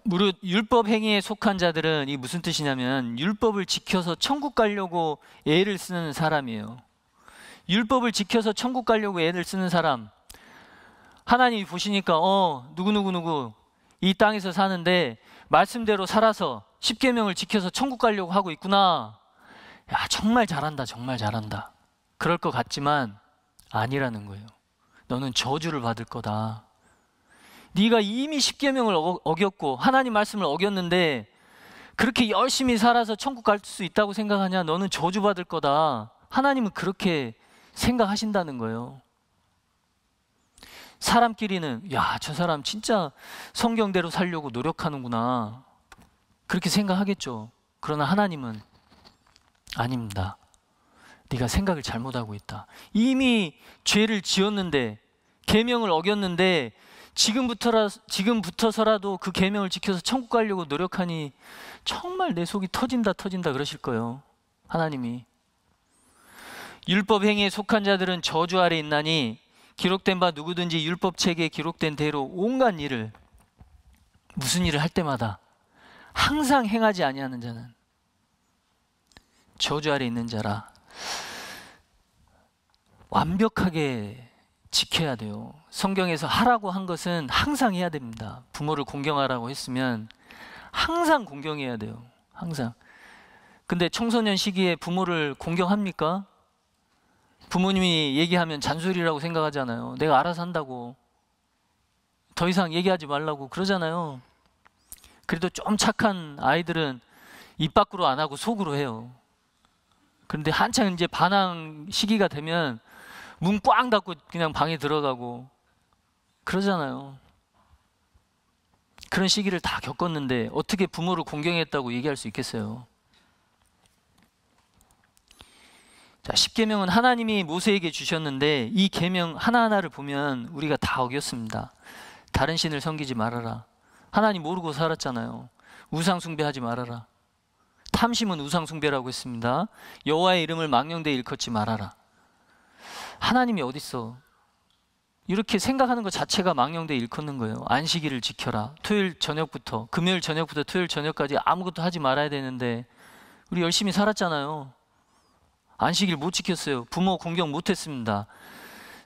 무릇 율법 행위에 속한 자들은, 이 무슨 뜻이냐면 율법을 지켜서 천국 가려고 애를 쓰는 사람이에요. 율법을 지켜서 천국 가려고 애를 쓰는 사람. 하나님이 보시니까 누구 이 땅에서 사는데 말씀대로 살아서 10계명을 지켜서 천국 가려고 하고 있구나. 야, 정말 잘한다, 정말 잘한다. 그럴 것 같지만 아니라는 거예요. 너는 저주를 받을 거다. 네가 이미 10계명을 어겼고 하나님 말씀을 어겼는데 그렇게 열심히 살아서 천국 갈 수 있다고 생각하냐? 너는 저주받을 거다. 하나님은 그렇게 생각하신다는 거예요. 사람끼리는 야, 저 사람 진짜 성경대로 살려고 노력하는구나, 그렇게 생각하겠죠. 그러나 하나님은 아닙니다. 네가 생각을 잘못하고 있다. 이미 죄를 지었는데, 계명을 어겼는데 지금부터서라도 그 계명을 지켜서 천국 가려고 노력하니 정말 내 속이 터진다 그러실 거예요. 하나님이. 율법 행위에 속한 자들은 저주 아래 있나니 기록된 바 누구든지 율법책에 기록된 대로 온갖 일을, 무슨 일을 할 때마다 항상 행하지 아니하는 자는 저주 아래 있는 자라. 완벽하게 지켜야 돼요. 성경에서 하라고 한 것은 항상 해야 됩니다. 부모를 공경하라고 했으면 항상 공경해야 돼요. 항상. 근데 청소년 시기에 부모를 공경합니까? 부모님이 얘기하면 잔소리라고 생각하잖아요. 내가 알아서 한다고. 더 이상 얘기하지 말라고 그러잖아요. 그래도 좀 착한 아이들은 입 밖으로 안 하고 속으로 해요. 그런데 한창 이제 반항 시기가 되면 문 꽝 닫고 그냥 방에 들어가고 그러잖아요. 그런 시기를 다 겪었는데 어떻게 부모를 공경했다고 얘기할 수 있겠어요? 자, 10계명은 하나님이 모세에게 주셨는데 이 계명 하나하나를 보면 우리가 다 어겼습니다. 다른 신을 섬기지 말아라. 하나님 모르고 살았잖아요. 우상 숭배하지 말아라. 탐심은 우상 숭배라고 했습니다. 여호와의 이름을 망령되이 일컫지 말아라. 하나님이 어딨어? 이렇게 생각하는 것 자체가 망령되이 일컫는 거예요. 안식일을 지켜라. 토요일 저녁부터, 금요일 저녁부터 토요일 저녁까지 아무것도 하지 말아야 되는데 우리 열심히 살았잖아요. 안식일 못 지켰어요. 부모 공경 못 했습니다.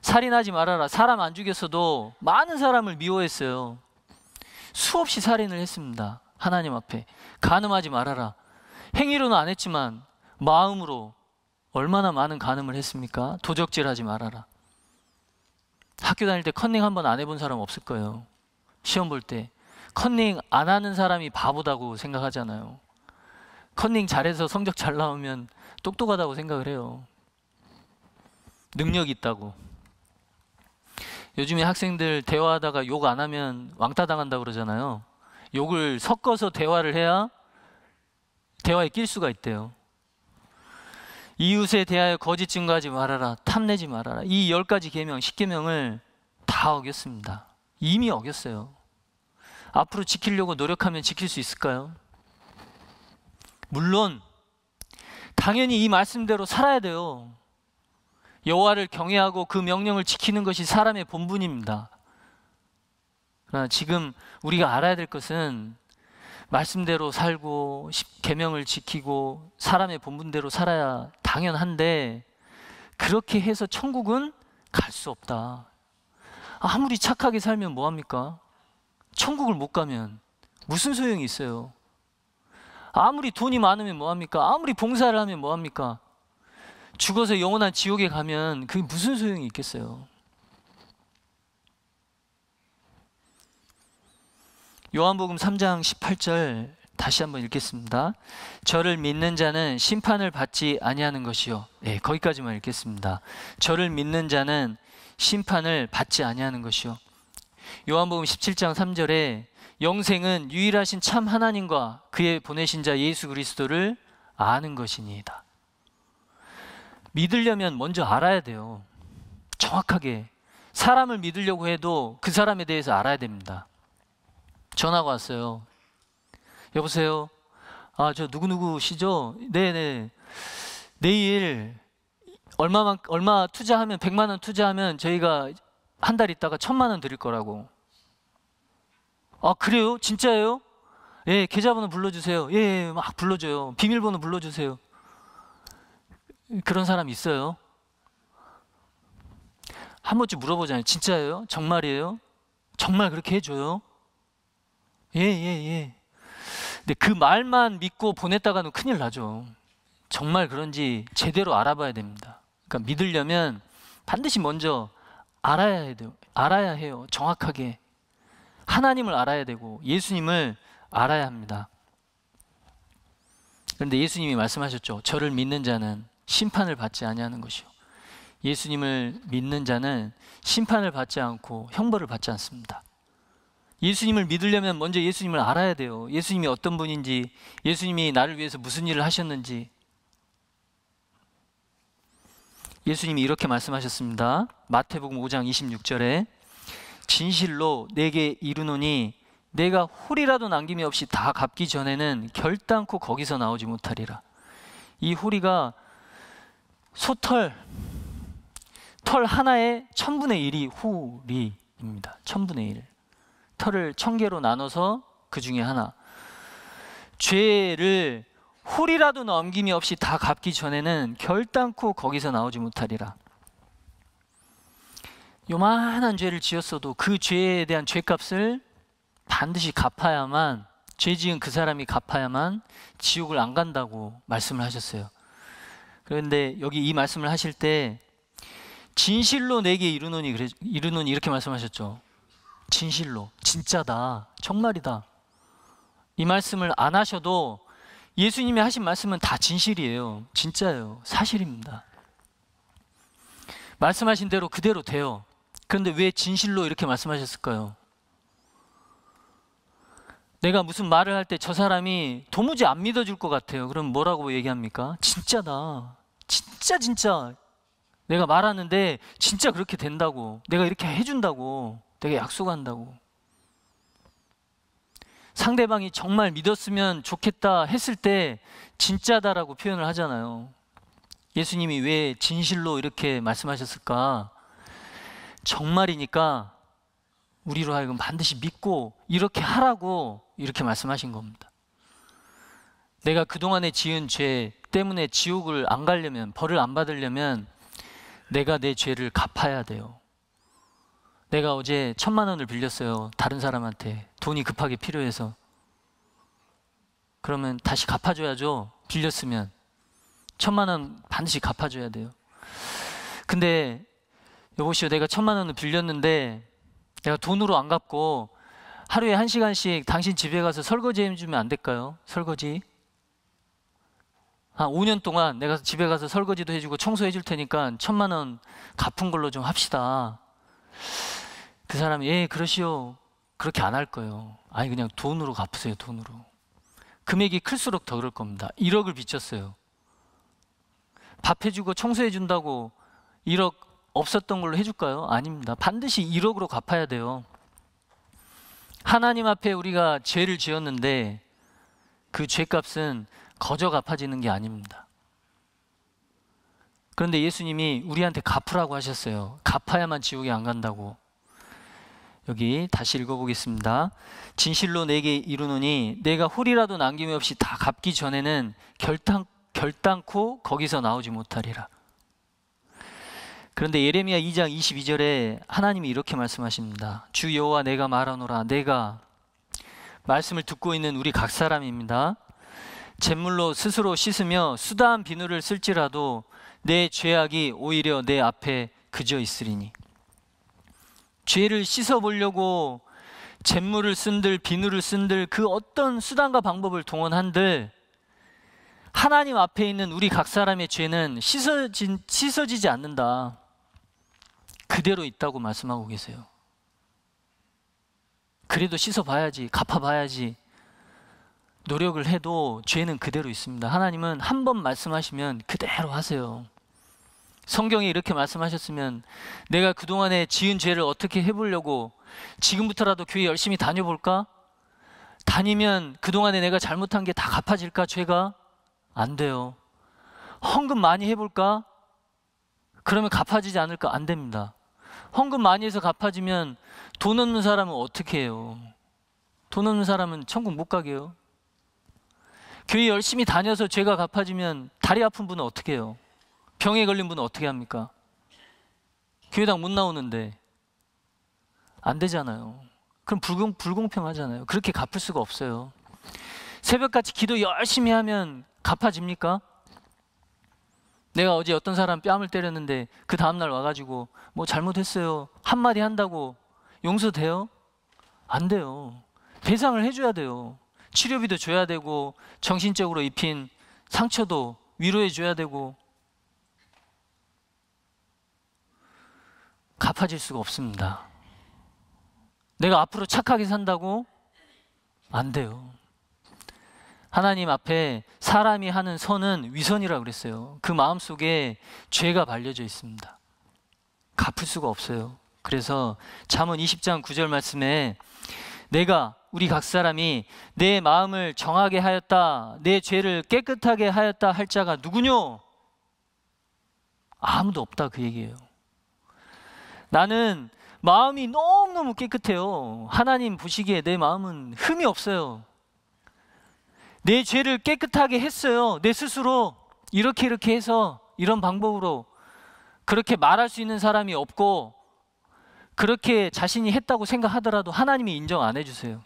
살인하지 말아라. 사람 안 죽였어도 많은 사람을 미워했어요. 수없이 살인을 했습니다. 하나님 앞에. 간음하지 말아라. 행위로는 안 했지만 마음으로 얼마나 많은 간음을 했습니까? 도적질하지 말아라. 학교 다닐 때 컨닝 한 번 안 해본 사람 없을 거예요. 시험 볼 때 컨닝 안 하는 사람이 바보다고 생각하잖아요. 컨닝 잘해서 성적 잘 나오면 똑똑하다고 생각을 해요. 능력 있다고. 요즘에 학생들 대화하다가 욕 안 하면 왕따 당한다고 그러잖아요. 욕을 섞어서 대화를 해야 대화에 낄 수가 있대요. 이웃에 대하여 거짓 증거하지 말아라. 탐내지 말아라. 이 10가지 계명, 10계명을 다 어겼습니다. 이미 어겼어요. 앞으로 지키려고 노력하면 지킬 수 있을까요? 물론 당연히 이 말씀대로 살아야 돼요. 여호와를 경외하고 그 명령을 지키는 것이 사람의 본분입니다. 그러나 지금 우리가 알아야 될 것은 말씀대로 살고 계명을 지키고 사람의 본분대로 살아야 당연한데 그렇게 해서 천국은 갈 수 없다. 아무리 착하게 살면 뭐합니까? 천국을 못 가면 무슨 소용이 있어요? 아무리 돈이 많으면 뭐합니까? 아무리 봉사를 하면 뭐합니까? 죽어서 영원한 지옥에 가면 그게 무슨 소용이 있겠어요? 요한복음 3장 18절 다시 한번 읽겠습니다. 저를 믿는 자는 심판을 받지 아니하는 것이요. 네, 거기까지만 읽겠습니다. 저를 믿는 자는 심판을 받지 아니하는 것이요. 요한복음 17장 3절에 영생은 유일하신 참 하나님과 그의 보내신 자 예수 그리스도를 아는 것이니이다. 믿으려면 먼저 알아야 돼요. 정확하게. 사람을 믿으려고 해도 그 사람에 대해서 알아야 됩니다. 전화가 왔어요. 여보세요? 저 누구누구시죠? 네네. 내일 얼마 투자하면 100만 원 투자하면 저희가 한 달 있다가 1000만 원 드릴 거라고. 그래요? 진짜예요? 예, 계좌번호 불러주세요. 예, 막 불러줘요. 비밀번호 불러주세요. 그런 사람 있어요? 한 번쯤 물어보잖아요. 진짜예요? 정말이에요? 정말 그렇게 해줘요? 예. 근데 그 말만 믿고 보냈다가는 큰일 나죠. 정말 그런지 제대로 알아봐야 됩니다. 그러니까 믿으려면 반드시 먼저 알아야 돼요. 알아야 해요. 정확하게. 하나님을 알아야 되고 예수님을 알아야 합니다. 그런데 예수님이 말씀하셨죠. 저를 믿는 자는 심판을 받지 아니하는 것이요. 예수님을 믿는 자는 심판을 받지 않고 형벌을 받지 않습니다. 예수님을 믿으려면 먼저 예수님을 알아야 돼요. 예수님이 어떤 분인지, 예수님이 나를 위해서 무슨 일을 하셨는지. 예수님이 이렇게 말씀하셨습니다. 마태복음 5장 26절에 진실로 내게 이르노니 내가 홀이라도 남김이 없이 다 갚기 전에는 결단코 거기서 나오지 못하리라. 이 홀이가 소털, 털 하나의 1000분의 1이 홀이입니다. 1000분의 1. 털을 1000개로 나눠서 그 중에 하나. 죄를 홀이라도 넘김이 없이 다 갚기 전에는 결단코 거기서 나오지 못하리라. 요만한 죄를 지었어도 그 죄에 대한 죄값을 반드시 갚아야만 죄 지은 그 사람이 갚아야만 지옥을 안 간다고 말씀을 하셨어요. 그런데 여기 이 말씀을 하실 때 진실로 내게 이르노니 이렇게 말씀하셨죠. 진실로, 진짜다, 정말이다. 이 말씀을 안 하셔도 예수님이 하신 말씀은 다 진실이에요. 진짜예요. 사실입니다. 말씀하신 대로 그대로 돼요. 그런데 왜 진실로 이렇게 말씀하셨을까요? 내가 무슨 말을 할 때 저 사람이 도무지 안 믿어줄 것 같아요. 그럼 뭐라고 얘기합니까? 진짜다. 진짜 내가 말하는데 진짜 그렇게 된다고, 내가 이렇게 해준다고, 내가 약속한다고. 상대방이 정말 믿었으면 좋겠다 했을 때 진짜다라고 표현을 하잖아요. 예수님이 왜 진실로 이렇게 말씀하셨을까? 정말이니까 우리로 하여금 반드시 믿고 이렇게 하라고 이렇게 말씀하신 겁니다. 내가 그동안에 지은 죄 때문에 지옥을 안 가려면, 벌을 안 받으려면 내가 내 죄를 갚아야 돼요. 내가 어제 1,000만 원을 빌렸어요. 다른 사람한테. 돈이 급하게 필요해서. 그러면 다시 갚아줘야죠. 빌렸으면 1,000만 원 반드시 갚아줘야 돼요. 근데 여보시오, 내가 1,000만 원을 빌렸는데 내가 돈으로 안 갚고 하루에 1시간씩 당신 집에 가서 설거지 해주면 안 될까요? 설거지 한 5년 동안 내가 집에 가서 설거지도 해주고 청소해 줄 테니까 1,000만 원 갚은 걸로 좀 합시다. 그 사람이 예 그러시오. 그렇게 안 할 거예요. 아니 그냥 돈으로 갚으세요. 돈으로. 금액이 클수록 더 그럴 겁니다. 1억을 빚졌어요. 밥 해주고 청소해 준다고 1억 없었던 걸로 해줄까요? 아닙니다. 반드시 1억으로 갚아야 돼요. 하나님 앞에 우리가 죄를 지었는데 그 죄값은 거저 갚아지는 게 아닙니다. 그런데 예수님이 우리한테 갚으라고 하셨어요. 갚아야만 지옥에 안 간다고. 여기 다시 읽어보겠습니다. 진실로 내게 이르노니 내가 홀이라도 남김이 없이 다 갚기 전에는 결단코 거기서 나오지 못하리라. 그런데 예레미야 2장 22절에 하나님이 이렇게 말씀하십니다. 주 여호와 내가 말하노라. 내가 말씀을 듣고 있는 우리 각 사람입니다. 잿물로 스스로 씻으며 수다한 비누를 쓸지라도 내 죄악이 오히려 내 앞에 그저 있으리니. 죄를 씻어보려고 잿물을 쓴들 비누를 쓴들 그 어떤 수단과 방법을 동원한들 하나님 앞에 있는 우리 각 사람의 죄는 씻어지지 않는다. 그대로 있다고 말씀하고 계세요. 그래도 씻어봐야지, 갚아봐야지 노력을 해도 죄는 그대로 있습니다. 하나님은 한 번 말씀하시면 그대로 하세요. 성경에 이렇게 말씀하셨으면 내가 그동안에 지은 죄를 어떻게 해보려고 지금부터라도 교회 열심히 다녀볼까? 다니면 그동안에 내가 잘못한 게 다 갚아질까? 죄가? 안 돼요. 헌금 많이 해볼까? 그러면 갚아지지 않을까? 안 됩니다. 헌금 많이 해서 갚아지면 돈 없는 사람은 어떻게 해요? 돈 없는 사람은 천국 못 가게요. 교회 열심히 다녀서 죄가 갚아지면 다리 아픈 분은 어떻게 해요? 병에 걸린 분은 어떻게 합니까? 교회당 못 나오는데 안 되잖아요. 그럼 불공평하잖아요. 그렇게 갚을 수가 없어요. 새벽같이 기도 열심히 하면 갚아집니까? 내가 어제 어떤 사람 뺨을 때렸는데 그 다음날 와가지고 뭐 잘못했어요 한마디 한다고 용서돼요? 안 돼요. 배상을 해줘야 돼요. 치료비도 줘야 되고 정신적으로 입힌 상처도 위로해 줘야 되고 갚아질 수가 없습니다. 내가 앞으로 착하게 산다고? 안 돼요. 하나님 앞에 사람이 하는 선은 위선이라고 그랬어요. 그 마음속에 죄가 발려져 있습니다. 갚을 수가 없어요. 그래서 잠언 20장 9절 말씀에 내가 우리 각 사람이 내 마음을 정하게 하였다, 내 죄를 깨끗하게 하였다 할 자가 누구뇨? 아무도 없다 그 얘기예요. 나는 마음이 너무너무 깨끗해요. 하나님 보시기에 내 마음은 흠이 없어요. 내 죄를 깨끗하게 했어요. 내 스스로 이렇게 해서 이런 방법으로 그렇게 말할 수 있는 사람이 없고 그렇게 자신이 했다고 생각하더라도 하나님이 인정 안 해주세요.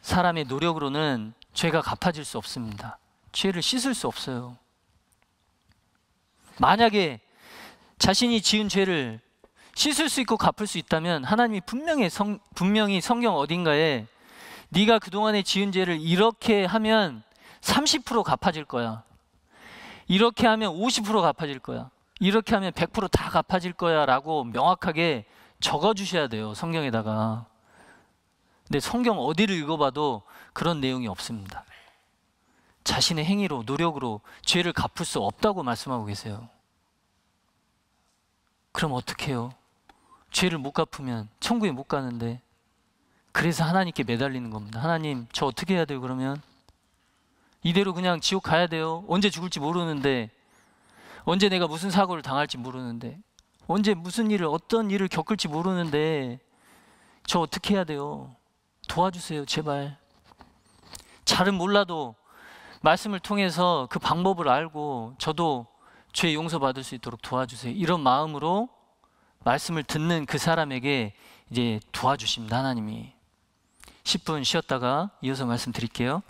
사람의 노력으로는 죄가 갚아질 수 없습니다. 죄를 씻을 수 없어요. 만약에 자신이 지은 죄를 씻을 수 있고 갚을 수 있다면 하나님이 분명히 성경 어딘가에 네가 그동안에 지은 죄를 이렇게 하면 30% 갚아질 거야. 이렇게 하면 50% 갚아질 거야. 이렇게 하면 100%다 갚아질 거야 라고 명확하게 적어주셔야 돼요, 성경에다가. 근데 성경 어디를 읽어봐도 그런 내용이 없습니다. 자신의 행위로, 노력으로 죄를 갚을 수 없다고 말씀하고 계세요. 그럼 어떻게 해요? 죄를 못 갚으면 천국에 못 가는데. 그래서 하나님께 매달리는 겁니다. 하나님, 저 어떻게 해야 돼요, 그러면? 이대로 그냥 지옥 가야 돼요? 언제 죽을지 모르는데, 언제 내가 무슨 사고를 당할지 모르는데, 언제 무슨 일을, 어떤 일을 겪을지 모르는데, 저 어떻게 해야 돼요? 도와주세요, 제발. 잘은 몰라도 말씀을 통해서 그 방법을 알고 저도 죄 용서받을 수 있도록 도와주세요. 이런 마음으로 말씀을 듣는 그 사람에게 이제 도와주십니다, 하나님이. 10분 쉬었다가 이어서 말씀드릴게요.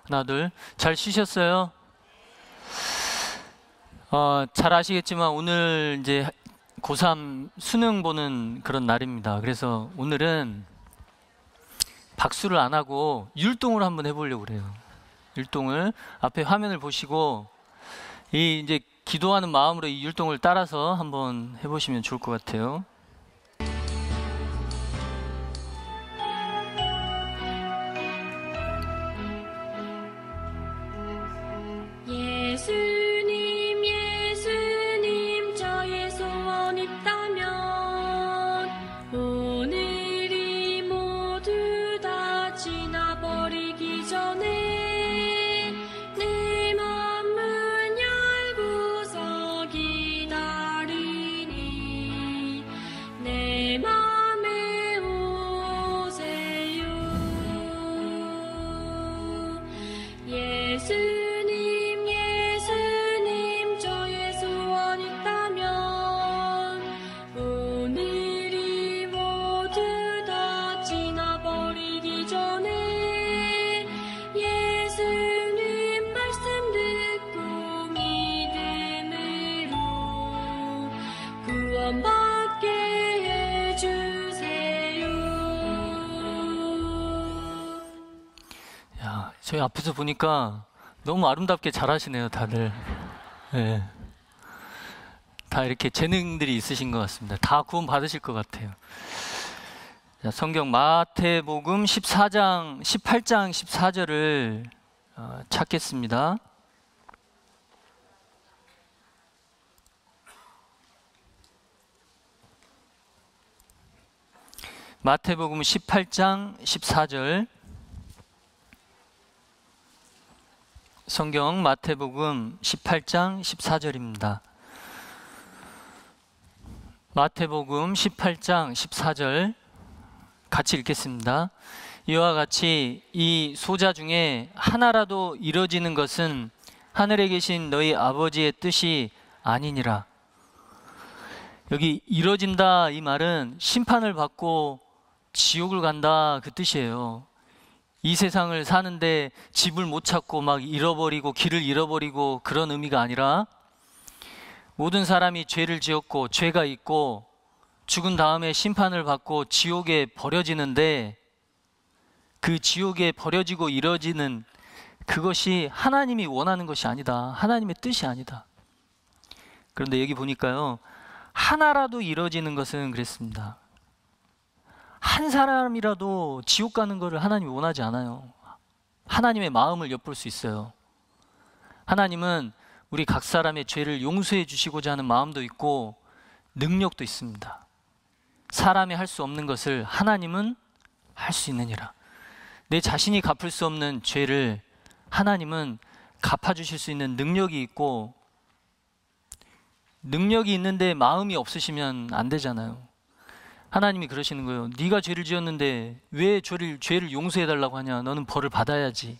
하나, 둘. 잘 쉬셨어요? 잘 아시겠지만 오늘 이제 고3 수능 보는 그런 날입니다. 그래서 오늘은 박수를 안 하고 율동을 한번 해보려고 그래요. 율동을 앞에 화면을 보시고 이 이제 기도하는 마음으로 이 율동을 따라서 한번 해보시면 좋을 것 같아요. 예수님 예수님 저의 소원 있다면 오늘이 모두 다 지나버리기 전에 내 맘문 열고서 기다리니 내 맘에 오세요. 예수님 저의 소원 있다면 오늘이 모두 다 지나버리기 전에 예수님 말씀 듣고 믿음으로 구원받게 해주세요. 야, 저희 앞에서 보니까 너무 아름답게 잘하시네요, 다들. 네. 다 이렇게 재능들이 있으신 것 같습니다. 다 구원 받으실 것 같아요. 자, 성경 마태복음 18장 14절을 찾겠습니다. 마태복음 18장 14절. 성경 마태복음 18장 14절입니다. 마태복음 18장 14절 같이 읽겠습니다. 이와 같이 이 소자 중에 하나라도 이뤄지는 것은 하늘에 계신 너희 아버지의 뜻이 아니니라. 여기 이뤄진다 이 말은 심판을 받고 지옥을 간다 그 뜻이에요. 이 세상을 사는데 집을 못 찾고 막 잃어버리고 길을 잃어버리고 그런 의미가 아니라 모든 사람이 죄를 지었고 죄가 있고 죽은 다음에 심판을 받고 지옥에 버려지는데 그 지옥에 버려지고 이뤄지는 그것이 하나님이 원하는 것이 아니다. 하나님의 뜻이 아니다. 그런데 여기 보니까요, 하나라도 이뤄지는 것은 그랬습니다. 한 사람이라도 지옥 가는 것을 하나님이 원하지 않아요. 하나님의 마음을 엿볼 수 있어요. 하나님은 우리 각 사람의 죄를 용서해 주시고자 하는 마음도 있고 능력도 있습니다. 사람이 할 수 없는 것을 하나님은 할 수 있느니라. 내 자신이 갚을 수 없는 죄를 하나님은 갚아주실 수 있는 능력이 있고, 능력이 있는데 마음이 없으시면 안 되잖아요. 하나님이 그러시는 거예요. 네가 죄를 지었는데 왜 죄를 용서해달라고 하냐. 너는 벌을 받아야지.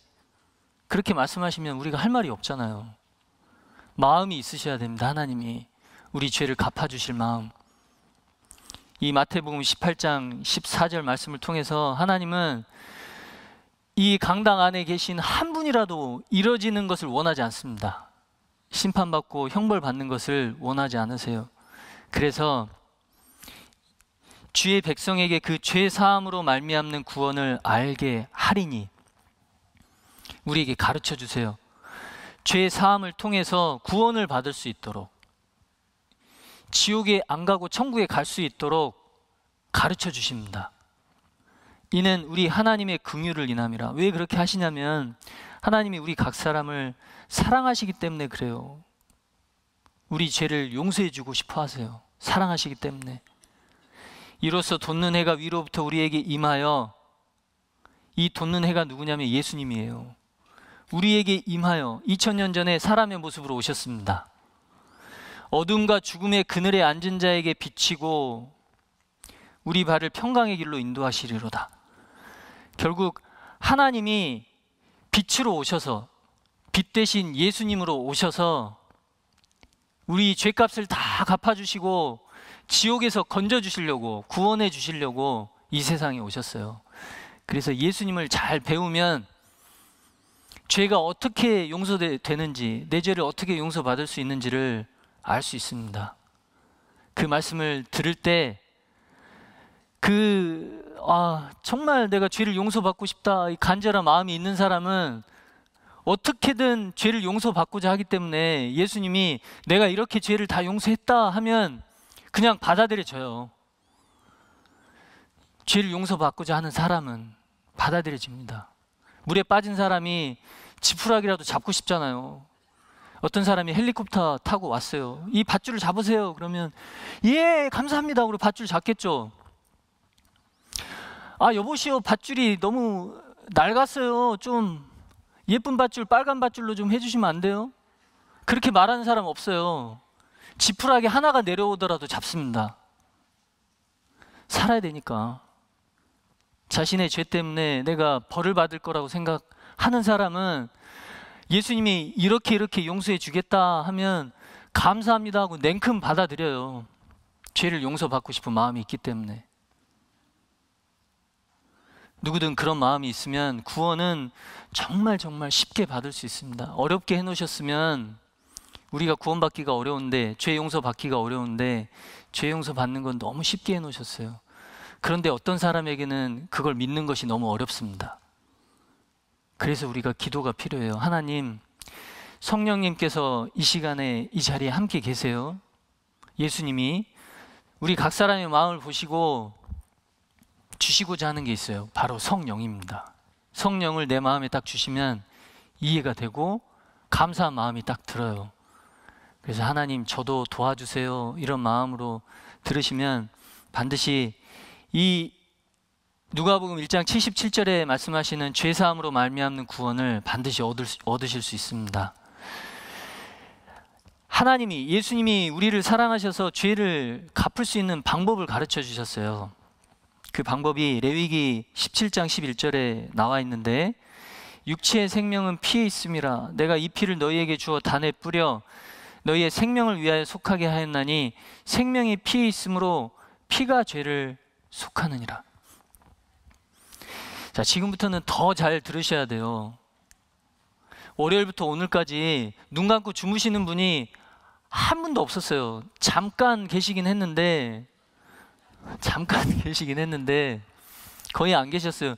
그렇게 말씀하시면 우리가 할 말이 없잖아요. 마음이 있으셔야 됩니다. 하나님이 우리 죄를 갚아주실 마음. 이 마태복음 18장 14절 말씀을 통해서 하나님은 이 강당 안에 계신 한 분이라도 이뤄지는 것을 원하지 않습니다. 심판받고 형벌받는 것을 원하지 않으세요. 그래서 주의 백성에게 그 죄 사함으로 말미암는 구원을 알게 하리니 우리에게 가르쳐 주세요. 죄 사함을 통해서 구원을 받을 수 있도록, 지옥에 안 가고 천국에 갈 수 있도록 가르쳐 주십니다. 이는 우리 하나님의 긍휼을 인함이라. 왜 그렇게 하시냐면 하나님이 우리 각 사람을 사랑하시기 때문에 그래요. 우리 죄를 용서해 주고 싶어 하세요. 사랑하시기 때문에. 이로써 돋는 해가 위로부터 우리에게 임하여, 이 돋는 해가 누구냐면 예수님이에요. 우리에게 임하여 2000년 전에 사람의 모습으로 오셨습니다. 어둠과 죽음의 그늘에 앉은 자에게 비치고 우리 발을 평강의 길로 인도하시리로다. 결국 하나님이 빛으로 오셔서, 빛 대신 예수님으로 오셔서 우리 죄값을 다 갚아주시고 지옥에서 건져주시려고, 구원해 주시려고 이 세상에 오셨어요. 그래서 예수님을 잘 배우면 죄가 어떻게 용서되는지, 내 죄를 어떻게 용서받을 수 있는지를 알 수 있습니다. 그 말씀을 들을 때 정말 내가 죄를 용서받고 싶다, 이 간절한 마음이 있는 사람은 어떻게든 죄를 용서받고자 하기 때문에 예수님이 내가 이렇게 죄를 다 용서했다 하면 그냥 받아들여져요. 죄를 용서받고자 하는 사람은 받아들여집니다. 물에 빠진 사람이 지푸라기라도 잡고 싶잖아요. 어떤 사람이 헬리콥터 타고 왔어요. 이 밧줄을 잡으세요. 그러면 예, 감사합니다. 그리고 밧줄 잡겠죠. 여보시오, 밧줄이 너무 낡았어요. 좀 예쁜 밧줄, 빨간 밧줄로 좀 해주시면 안 돼요? 그렇게 말하는 사람 없어요. 지푸라기 하나가 내려오더라도 잡습니다. 살아야 되니까. 자신의 죄 때문에 내가 벌을 받을 거라고 생각하는 사람은 예수님이 이렇게 용서해 주겠다 하면 감사합니다 하고 냉큼 받아들여요. 죄를 용서받고 싶은 마음이 있기 때문에. 누구든 그런 마음이 있으면 구원은 정말 쉽게 받을 수 있습니다. 어렵게 해놓으셨으면 우리가 구원받기가 어려운데, 죄 용서받기가 어려운데 죄 용서받는 건 너무 쉽게 해놓으셨어요. 그런데 어떤 사람에게는 그걸 믿는 것이 너무 어렵습니다. 그래서 우리가 기도가 필요해요. 하나님, 성령님께서 이 시간에 이 자리에 함께 계세요. 예수님이 우리 각 사람의 마음을 보시고 주시고자 하는 게 있어요. 바로 성령입니다. 성령을 내 마음에 딱 주시면 이해가 되고 감사한 마음이 딱 들어요. 그래서 하나님, 저도 도와주세요, 이런 마음으로 들으시면 반드시 이 누가복음 1장 77절에 말씀하시는 죄사함으로 말미암는 구원을 반드시 얻으실 수 있습니다. 하나님이, 예수님이 우리를 사랑하셔서 죄를 갚을 수 있는 방법을 가르쳐 주셨어요. 그 방법이 레위기 17장 11절에 나와 있는데, 육체의 생명은 피에 있음이라. 내가 이 피를 너희에게 주어 단에 뿌려 너희의 생명을 위하여 속하게 하였나니 생명이 피에 있으므로 피가 죄를 속하느니라. 자, 지금부터는 더 잘 들으셔야 돼요. 월요일부터 오늘까지 눈 감고 주무시는 분이 한 분도 없었어요. 잠깐 계시긴 했는데 거의 안 계셨어요.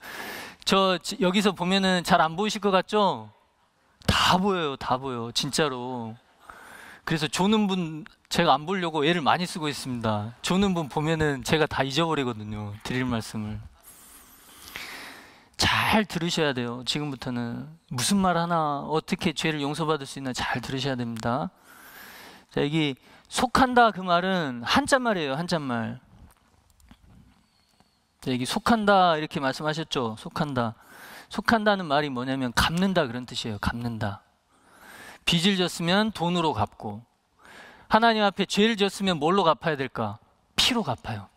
저 여기서 보면은 잘 안 보이실 것 같죠? 다 보여요, 다 보여, 진짜로. 그래서 조는 분 제가 안 보려고 애를 많이 쓰고 있습니다. 조는 분 보면은 제가 다 잊어버리거든요, 드릴 말씀을. 잘 들으셔야 돼요. 지금부터는 무슨 말 하나, 어떻게 죄를 용서받을 수 있나 잘 들으셔야 됩니다. 자, 여기 속한다, 그 말은 한자말이에요. 한자말. 자, 여기 속한다 이렇게 말씀하셨죠. 속한다는 말이 뭐냐면 갚는다, 그런 뜻이에요. 갚는다. 빚을 졌으면 돈으로 갚고, 하나님 앞에 죄를 졌으면 뭘로 갚아야 될까? 피로 갚아요.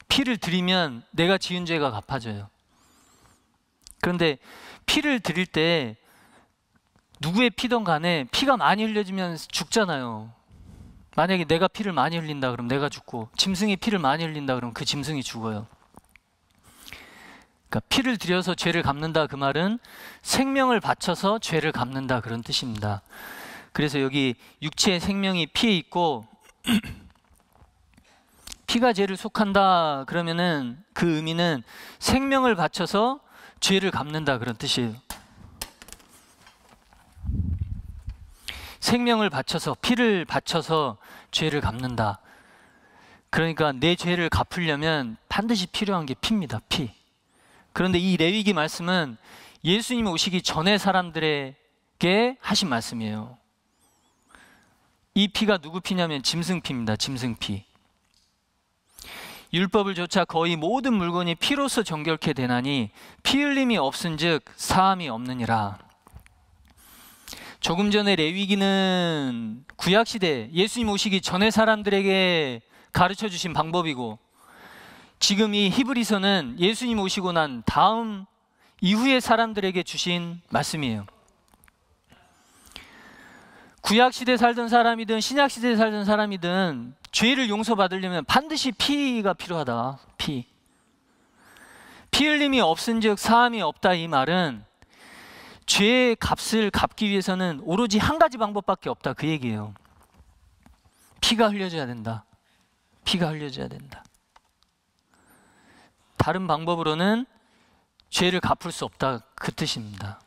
피를 드리면 내가 지은 죄가 갚아져요. 그런데 피를 드릴 때 누구의 피든 간에 피가 많이 흘려지면 죽잖아요. 만약에 내가 피를 많이 흘린다 그러면 내가 죽고, 짐승이 피를 많이 흘린다 그러면 그 짐승이 죽어요. 그러니까 피를 들여서 죄를 갚는다, 그 말은 생명을 바쳐서 죄를 갚는다, 그런 뜻입니다. 그래서 여기 육체의 생명이 피에 있고 피가 죄를 속한다 그러면은 그 의미는 생명을 바쳐서 죄를 갚는다, 그런 뜻이에요. 생명을 바쳐서, 피를 바쳐서 죄를 갚는다. 그러니까 내 죄를 갚으려면 반드시 필요한 게 피입니다. 피. 그런데 이 레위기 말씀은 예수님이 오시기 전에 사람들에게 하신 말씀이에요. 이 피가 누구 피냐면 짐승피입니다. 짐승피. 율법을 조차 거의 모든 물건이 피로서 정결케 되나니 피 흘림이 없은즉 사함이 없느니라. 조금 전에 레위기는 구약시대, 예수님 오시기 전에 사람들에게 가르쳐 주신 방법이고, 지금 이 히브리서는 예수님 오시고 난 다음 이후에 사람들에게 주신 말씀이에요. 구약시대에 살던 사람이든 신약시대에 살던 사람이든 죄를 용서받으려면 반드시 피가 필요하다. 피 흘림이 없은즉 사함이 없다, 이 말은 죄의 값을 갚기 위해서는 오로지 한 가지 방법밖에 없다, 그 얘기예요. 피가 흘려져야 된다. 피가 흘려져야 된다. 다른 방법으로는 죄를 갚을 수 없다, 그 뜻입니다.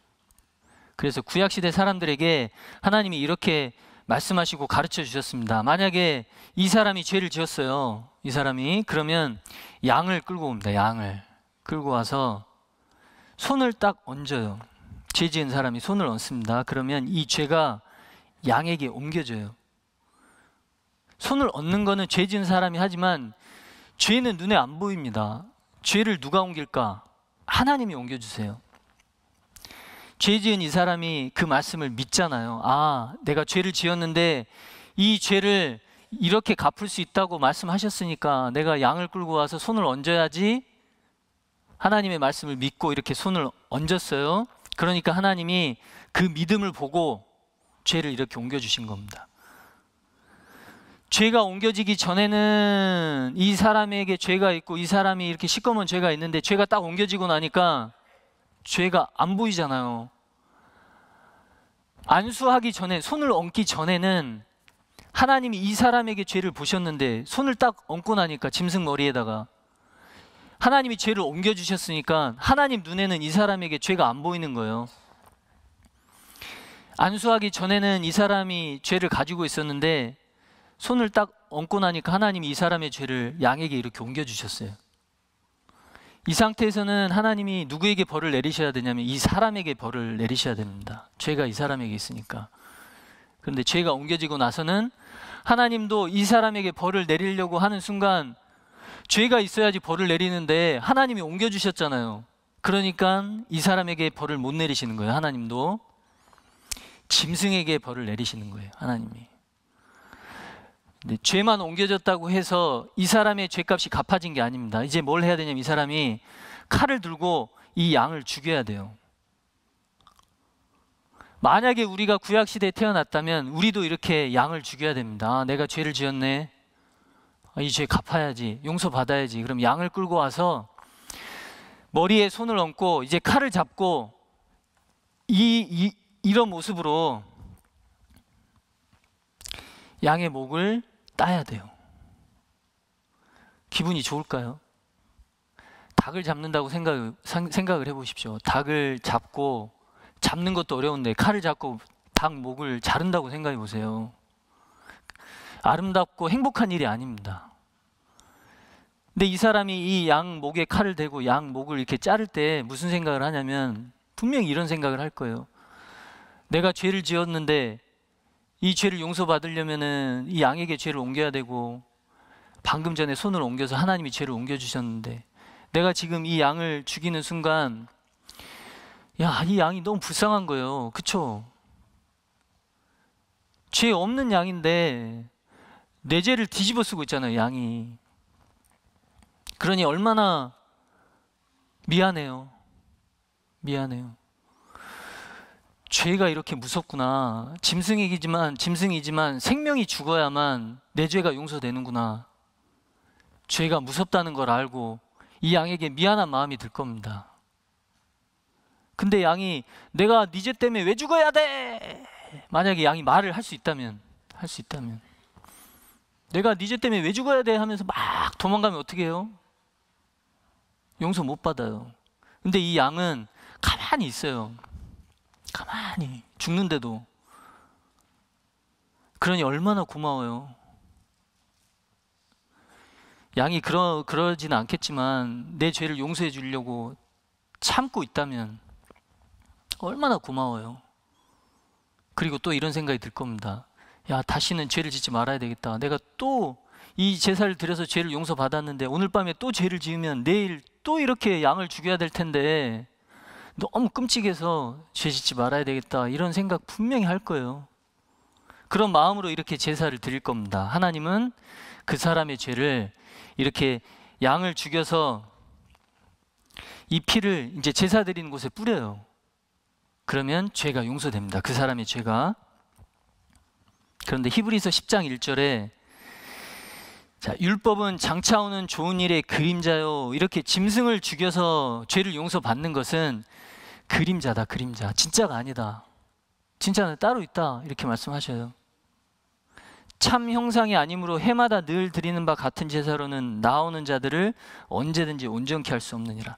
그래서 구약시대 사람들에게 하나님이 이렇게 말씀하시고 가르쳐 주셨습니다. 만약에 이 사람이 죄를 지었어요. 이 사람이 그러면 양을 끌고 옵니다. 양을 끌고 와서 손을 딱 얹어요. 죄 지은 사람이 손을 얹습니다. 그러면 이 죄가 양에게 옮겨져요. 손을 얹는 거는 죄 지은 사람이 하지만 죄는 눈에 안 보입니다. 죄를 누가 옮길까? 하나님이 옮겨주세요. 죄 지은 이 사람이 그 말씀을 믿잖아요. 아, 내가 죄를 지었는데 이 죄를 이렇게 갚을 수 있다고 말씀하셨으니까 내가 양을 끌고 와서 손을 얹어야지. 하나님의 말씀을 믿고 이렇게 손을 얹었어요. 그러니까 하나님이 그 믿음을 보고 죄를 이렇게 옮겨주신 겁니다. 죄가 옮겨지기 전에는 이 사람에게 죄가 있고 이 사람이 이렇게 시꺼먼 죄가 있는데 죄가 딱 옮겨지고 나니까 죄가 안 보이잖아요. 안수하기 전에, 손을 얹기 전에는 하나님이 이 사람에게 죄를 보셨는데 손을 딱 얹고 나니까 짐승 머리에다가 하나님이 죄를 옮겨주셨으니까 하나님 눈에는 이 사람에게 죄가 안 보이는 거예요. 안수하기 전에는 이 사람이 죄를 가지고 있었는데 손을 딱 얹고 나니까 하나님이 이 사람의 죄를 양에게 이렇게 옮겨주셨어요. 이 상태에서는 하나님이 누구에게 벌을 내리셔야 되냐면 이 사람에게 벌을 내리셔야 됩니다. 죄가 이 사람에게 있으니까. 그런데 죄가 옮겨지고 나서는 하나님도 이 사람에게 벌을 내리려고 하는 순간 죄가 있어야지 벌을 내리는데 하나님이 옮겨주셨잖아요. 그러니까 이 사람에게 벌을 못 내리시는 거예요. 하나님도 짐승에게 벌을 내리시는 거예요. 하나님이. 근데 죄만 옮겨졌다고 해서 이 사람의 죄값이 갚아진 게 아닙니다. 이제 뭘 해야 되냐면 이 사람이 칼을 들고 이 양을 죽여야 돼요. 만약에 우리가 구약시대에 태어났다면 우리도 이렇게 양을 죽여야 됩니다. 아, 내가 죄를 지었네. 이 죄 갚아야지. 용서받아야지. 그럼 양을 끌고 와서 머리에 손을 얹고 이제 칼을 잡고 이런 모습으로 양의 목을 따야 돼요. 기분이 좋을까요? 닭을 잡는다고 생각을 해보십시오. 닭을 잡고 잡는 것도 어려운데 칼을 잡고 닭 목을 자른다고 생각해 보세요. 아름답고 행복한 일이 아닙니다. 근데 이 사람이 이 양 목에 칼을 대고 양 목을 이렇게 자를 때 무슨 생각을 하냐면 분명히 이런 생각을 할 거예요. 내가 죄를 지었는데 이 죄를 용서받으려면은 이 양에게 죄를 옮겨야 되고 방금 전에 손을 옮겨서 하나님이 죄를 옮겨주셨는데 내가 지금 이 양을 죽이는 순간 이 양이 너무 불쌍한 거예요. 그쵸? 죄 없는 양인데 내 죄를 뒤집어 쓰고 있잖아요, 양이. 그러니 얼마나 미안해요. 미안해요. 죄가 이렇게 무섭구나. 짐승이지만 생명이 죽어야만 내 죄가 용서되는구나. 죄가 무섭다는 걸 알고 이 양에게 미안한 마음이 들 겁니다. 근데 양이 내가 네 죄 때문에 왜 죽어야 돼? 만약에 양이 말을 할 수 있다면 내가 네 죄 때문에 왜 죽어야 돼? 하면서 막 도망가면 어떻게 해요? 용서 못 받아요. 근데 이 양은 가만히 있어요. 가만히 죽는데도. 그러니 얼마나 고마워요. 양이 그러지는 않겠지만 내 죄를 용서해 주려고 참고 있다면 얼마나 고마워요. 그리고 또 이런 생각이 들 겁니다. 야, 다시는 죄를 짓지 말아야 되겠다. 내가 또 이 제사를 드려서 죄를 용서받았는데 오늘 밤에 또 죄를 지으면 내일 또 이렇게 양을 죽여야 될 텐데 너무 끔찍해서 죄 짓지 말아야 되겠다. 이런 생각 분명히 할 거예요. 그런 마음으로 이렇게 제사를 드릴 겁니다. 하나님은 그 사람의 죄를 이렇게 양을 죽여서 이 피를 이제 제사 드리는 곳에 뿌려요. 그러면 죄가 용서됩니다. 그 사람의 죄가. 그런데 히브리서 10장 1절에 자, 율법은 장차 오는 좋은 일의 그림자요. 이렇게 짐승을 죽여서 죄를 용서받는 것은 그림자다, 그림자. 진짜가 아니다. 진짜는 따로 있다. 이렇게 말씀하셔요. 참 형상이 아니므로 해마다 늘 드리는 바 같은 제사로는 나오는 자들을 언제든지 온전케 할 수 없느니라.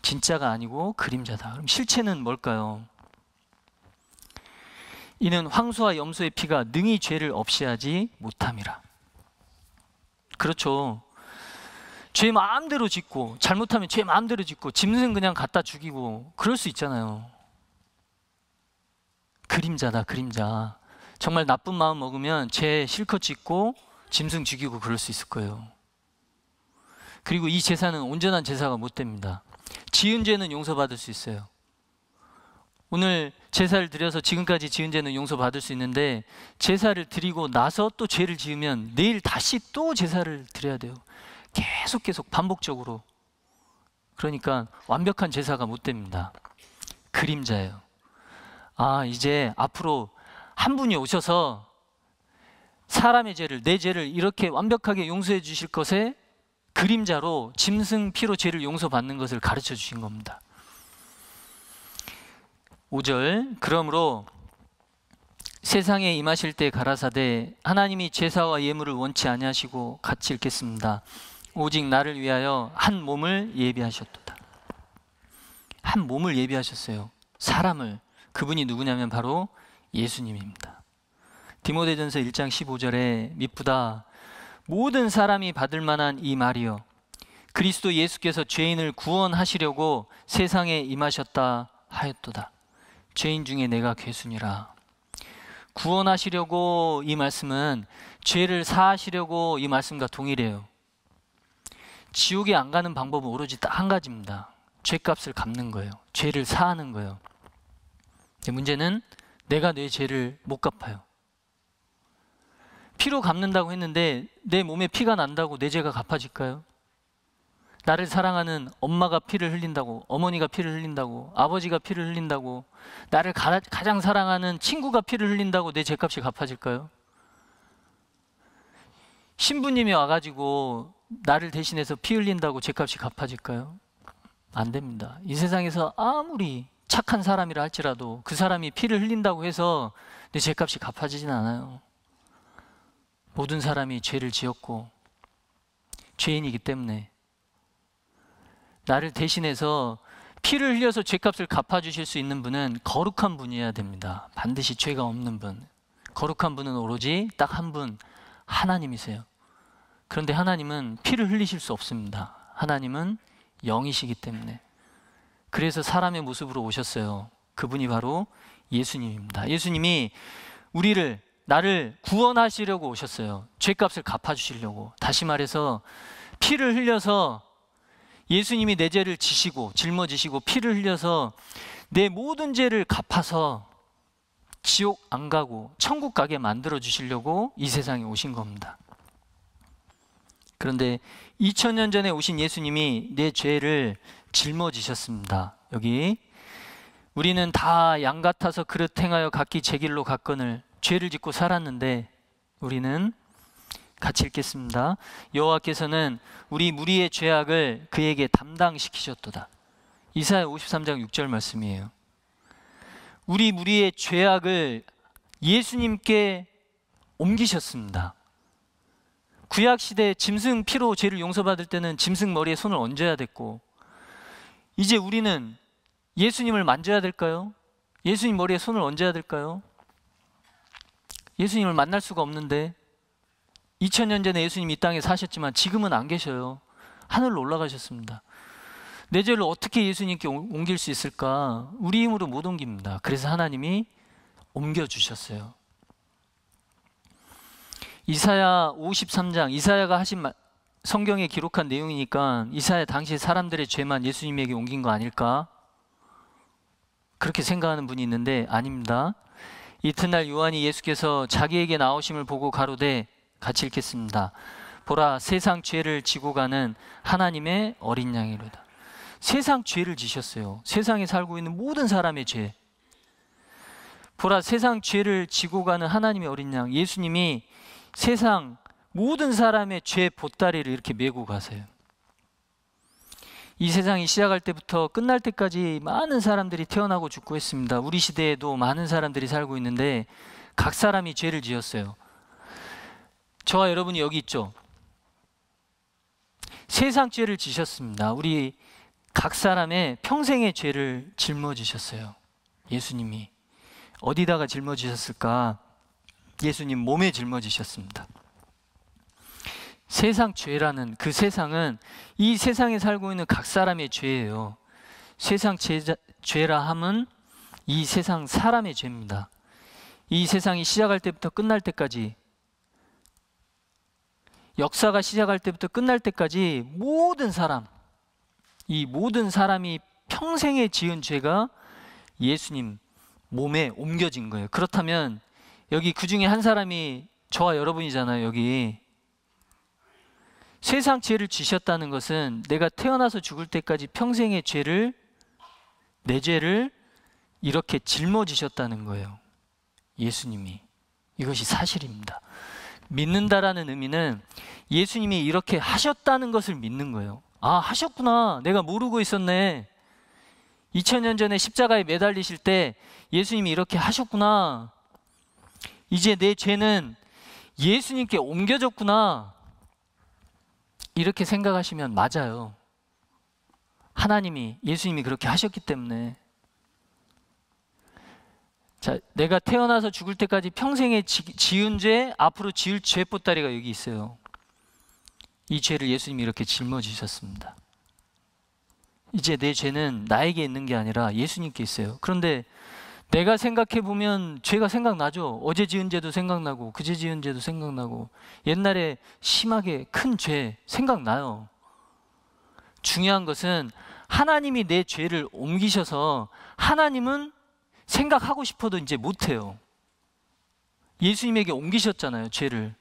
진짜가 아니고 그림자다. 그럼 실체는 뭘까요? 이는 황소와 염소의 피가 능히 죄를 없이 하지 못함이라. 그렇죠. 죄 마음대로 짓고, 잘못하면 죄 마음대로 짓고, 짐승 그냥 갖다 죽이고 그럴 수 있잖아요. 그림자다, 그림자. 정말 나쁜 마음 먹으면 죄 실컷 짓고 짐승 죽이고 그럴 수 있을 거예요. 그리고 이 제사는 온전한 제사가 못 됩니다. 지은 죄는 용서받을 수 있어요. 오늘 제사를 드려서 지금까지 지은 죄는 용서받을 수 있는데, 제사를 드리고 나서 또 죄를 지으면 내일 다시 또 제사를 드려야 돼요. 계속 반복적으로. 그러니까 완벽한 제사가 못 됩니다. 그림자예요. 아, 이제 앞으로 한 분이 오셔서 사람의 죄를, 내 죄를 이렇게 완벽하게 용서해 주실 것에 그림자로 짐승 피로 죄를 용서받는 것을 가르쳐 주신 겁니다. 5절, 그러므로 세상에 임하실 때 가라사대 하나님이 제사와 예물을 원치 아니하시고, 같이 읽겠습니다. 오직 나를 위하여 한 몸을 예비하셨도다. 한 몸을 예비하셨어요. 사람을. 그분이 누구냐면 바로 예수님입니다. 디모데전서 1장 15절에 미쁘다 모든 사람이 받을 만한 이 말이여, 그리스도 예수께서 죄인을 구원하시려고 세상에 임하셨다 하였도다. 죄인 중에 내가 괴순이라. 구원하시려고, 이 말씀은 죄를 사하시려고 이 말씀과 동일해요. 지옥에 안 가는 방법은 오로지 딱 한 가지입니다. 죄값을 갚는 거예요. 죄를 사하는 거예요. 문제는 내가 내 죄를 못 갚아요. 피로 갚는다고 했는데 내 몸에 피가 난다고 내 죄가 갚아질까요? 나를 사랑하는 엄마가 피를 흘린다고, 어머니가 피를 흘린다고, 아버지가 피를 흘린다고, 나를 가장 사랑하는 친구가 피를 흘린다고 내 죄값이 갚아질까요? 신부님이 와가지고 나를 대신해서 피 흘린다고 죄값이 갚아질까요? 안 됩니다. 이 세상에서 아무리 착한 사람이라 할지라도 그 사람이 피를 흘린다고 해서 내 죄값이 갚아지진 않아요. 모든 사람이 죄를 지었고 죄인이기 때문에 나를 대신해서 피를 흘려서 죄값을 갚아주실 수 있는 분은 거룩한 분이어야 됩니다. 반드시 죄가 없는 분. 거룩한 분은 오로지 딱 한 분, 하나님이세요. 그런데 하나님은 피를 흘리실 수 없습니다. 하나님은 영이시기 때문에. 그래서 사람의 모습으로 오셨어요. 그분이 바로 예수님입니다. 예수님이 나를 구원하시려고 오셨어요. 죄값을 갚아주시려고. 다시 말해서 피를 흘려서, 예수님이 내 죄를 지시고 짊어지시고 피를 흘려서 내 모든 죄를 갚아서 지옥 안 가고 천국 가게 만들어 주시려고 이 세상에 오신 겁니다. 그런데 2000년 전에 오신 예수님이 내 죄를 짊어지셨습니다. 여기 우리는 다 양 같아서 그릇 행하여 각기 제 길로 갔거늘. 죄를 짓고 살았는데 우리는, 같이 읽겠습니다. 여호와께서는 우리 무리의 죄악을 그에게 담당시키셨도다. 이사야 53장 6절 말씀이에요. 우리 무리의 죄악을 예수님께 옮기셨습니다. 구약시대 짐승 피로 죄를 용서받을 때는 짐승 머리에 손을 얹어야 됐고, 이제 우리는 예수님을 만져야 될까요? 예수님 머리에 손을 얹어야 될까요? 예수님을 만날 수가 없는데, 2000년 전에 예수님이 이 땅에 사셨지만 지금은 안 계셔요. 하늘로 올라가셨습니다. 내 죄를 어떻게 예수님께 옮길 수 있을까? 우리 힘으로 못 옮깁니다. 그래서 하나님이 옮겨주셨어요. 이사야 53장, 이사야가 하신 성경에 기록한 내용이니까 이사야 당시 사람들의 죄만 예수님에게 옮긴 거 아닐까? 그렇게 생각하는 분이 있는데 아닙니다. 이튿날 요한이 예수께서 자기에게 나오심을 보고 가로되, 같이 읽겠습니다. 보라, 세상 죄를 지고 가는 하나님의 어린 양이로다. 세상 죄를 지셨어요. 세상에 살고 있는 모든 사람의 죄. 보라, 세상 죄를 지고 가는 하나님의 어린 양. 예수님이 세상 모든 사람의 죄 보따리를 이렇게 메고 가세요. 이 세상이 시작할 때부터 끝날 때까지 많은 사람들이 태어나고 죽고 했습니다. 우리 시대에도 많은 사람들이 살고 있는데 각 사람이 죄를 지었어요. 저와 여러분이 여기 있죠. 세상 죄를 지셨습니다. 우리 각 사람의 평생의 죄를 짊어지셨어요. 예수님이 어디다가 짊어지셨을까? 예수님 몸에 짊어지셨습니다. 세상 죄라는 그 세상은 이 세상에 살고 있는 각 사람의 죄예요. 세상 죄라 함은 이 세상 사람의 죄입니다. 이 세상이 시작할 때부터 끝날 때까지, 역사가 시작할 때부터 끝날 때까지 모든 사람, 이 모든 사람이 평생에 지은 죄가 예수님 몸에 옮겨진 거예요. 그렇다면 여기 그 중에 한 사람이 저와 여러분이잖아요. 여기 세상 죄를 지셨다는 것은 내가 태어나서 죽을 때까지 평생의 죄를, 내 죄를 이렇게 짊어지셨다는 거예요. 예수님이. 이것이 사실입니다. 믿는다라는 의미는 예수님이 이렇게 하셨다는 것을 믿는 거예요. 아, 하셨구나. 내가 모르고 있었네. 2000년 전에 십자가에 매달리실 때 예수님이 이렇게 하셨구나. 이제 내 죄는 예수님께 옮겨졌구나. 이렇게 생각하시면 맞아요. 하나님이, 예수님이 그렇게 하셨기 때문에. 자, 내가 태어나서 죽을 때까지 평생에 지은 죄, 앞으로 지을 죄 보따리가 여기 있어요. 이 죄를 예수님이 이렇게 짊어지셨습니다. 이제 내 죄는 나에게 있는 게 아니라 예수님께 있어요. 그런데 내가 생각해 보면 죄가 생각나죠. 어제 지은 죄도 생각나고 그제 지은 죄도 생각나고 옛날에 심하게 큰 죄 생각나요. 중요한 것은 하나님이 내 죄를 옮기셔서 하나님은 생각하고 싶어도 이제 못해요. 예수님에게 옮기셨잖아요. 죄를.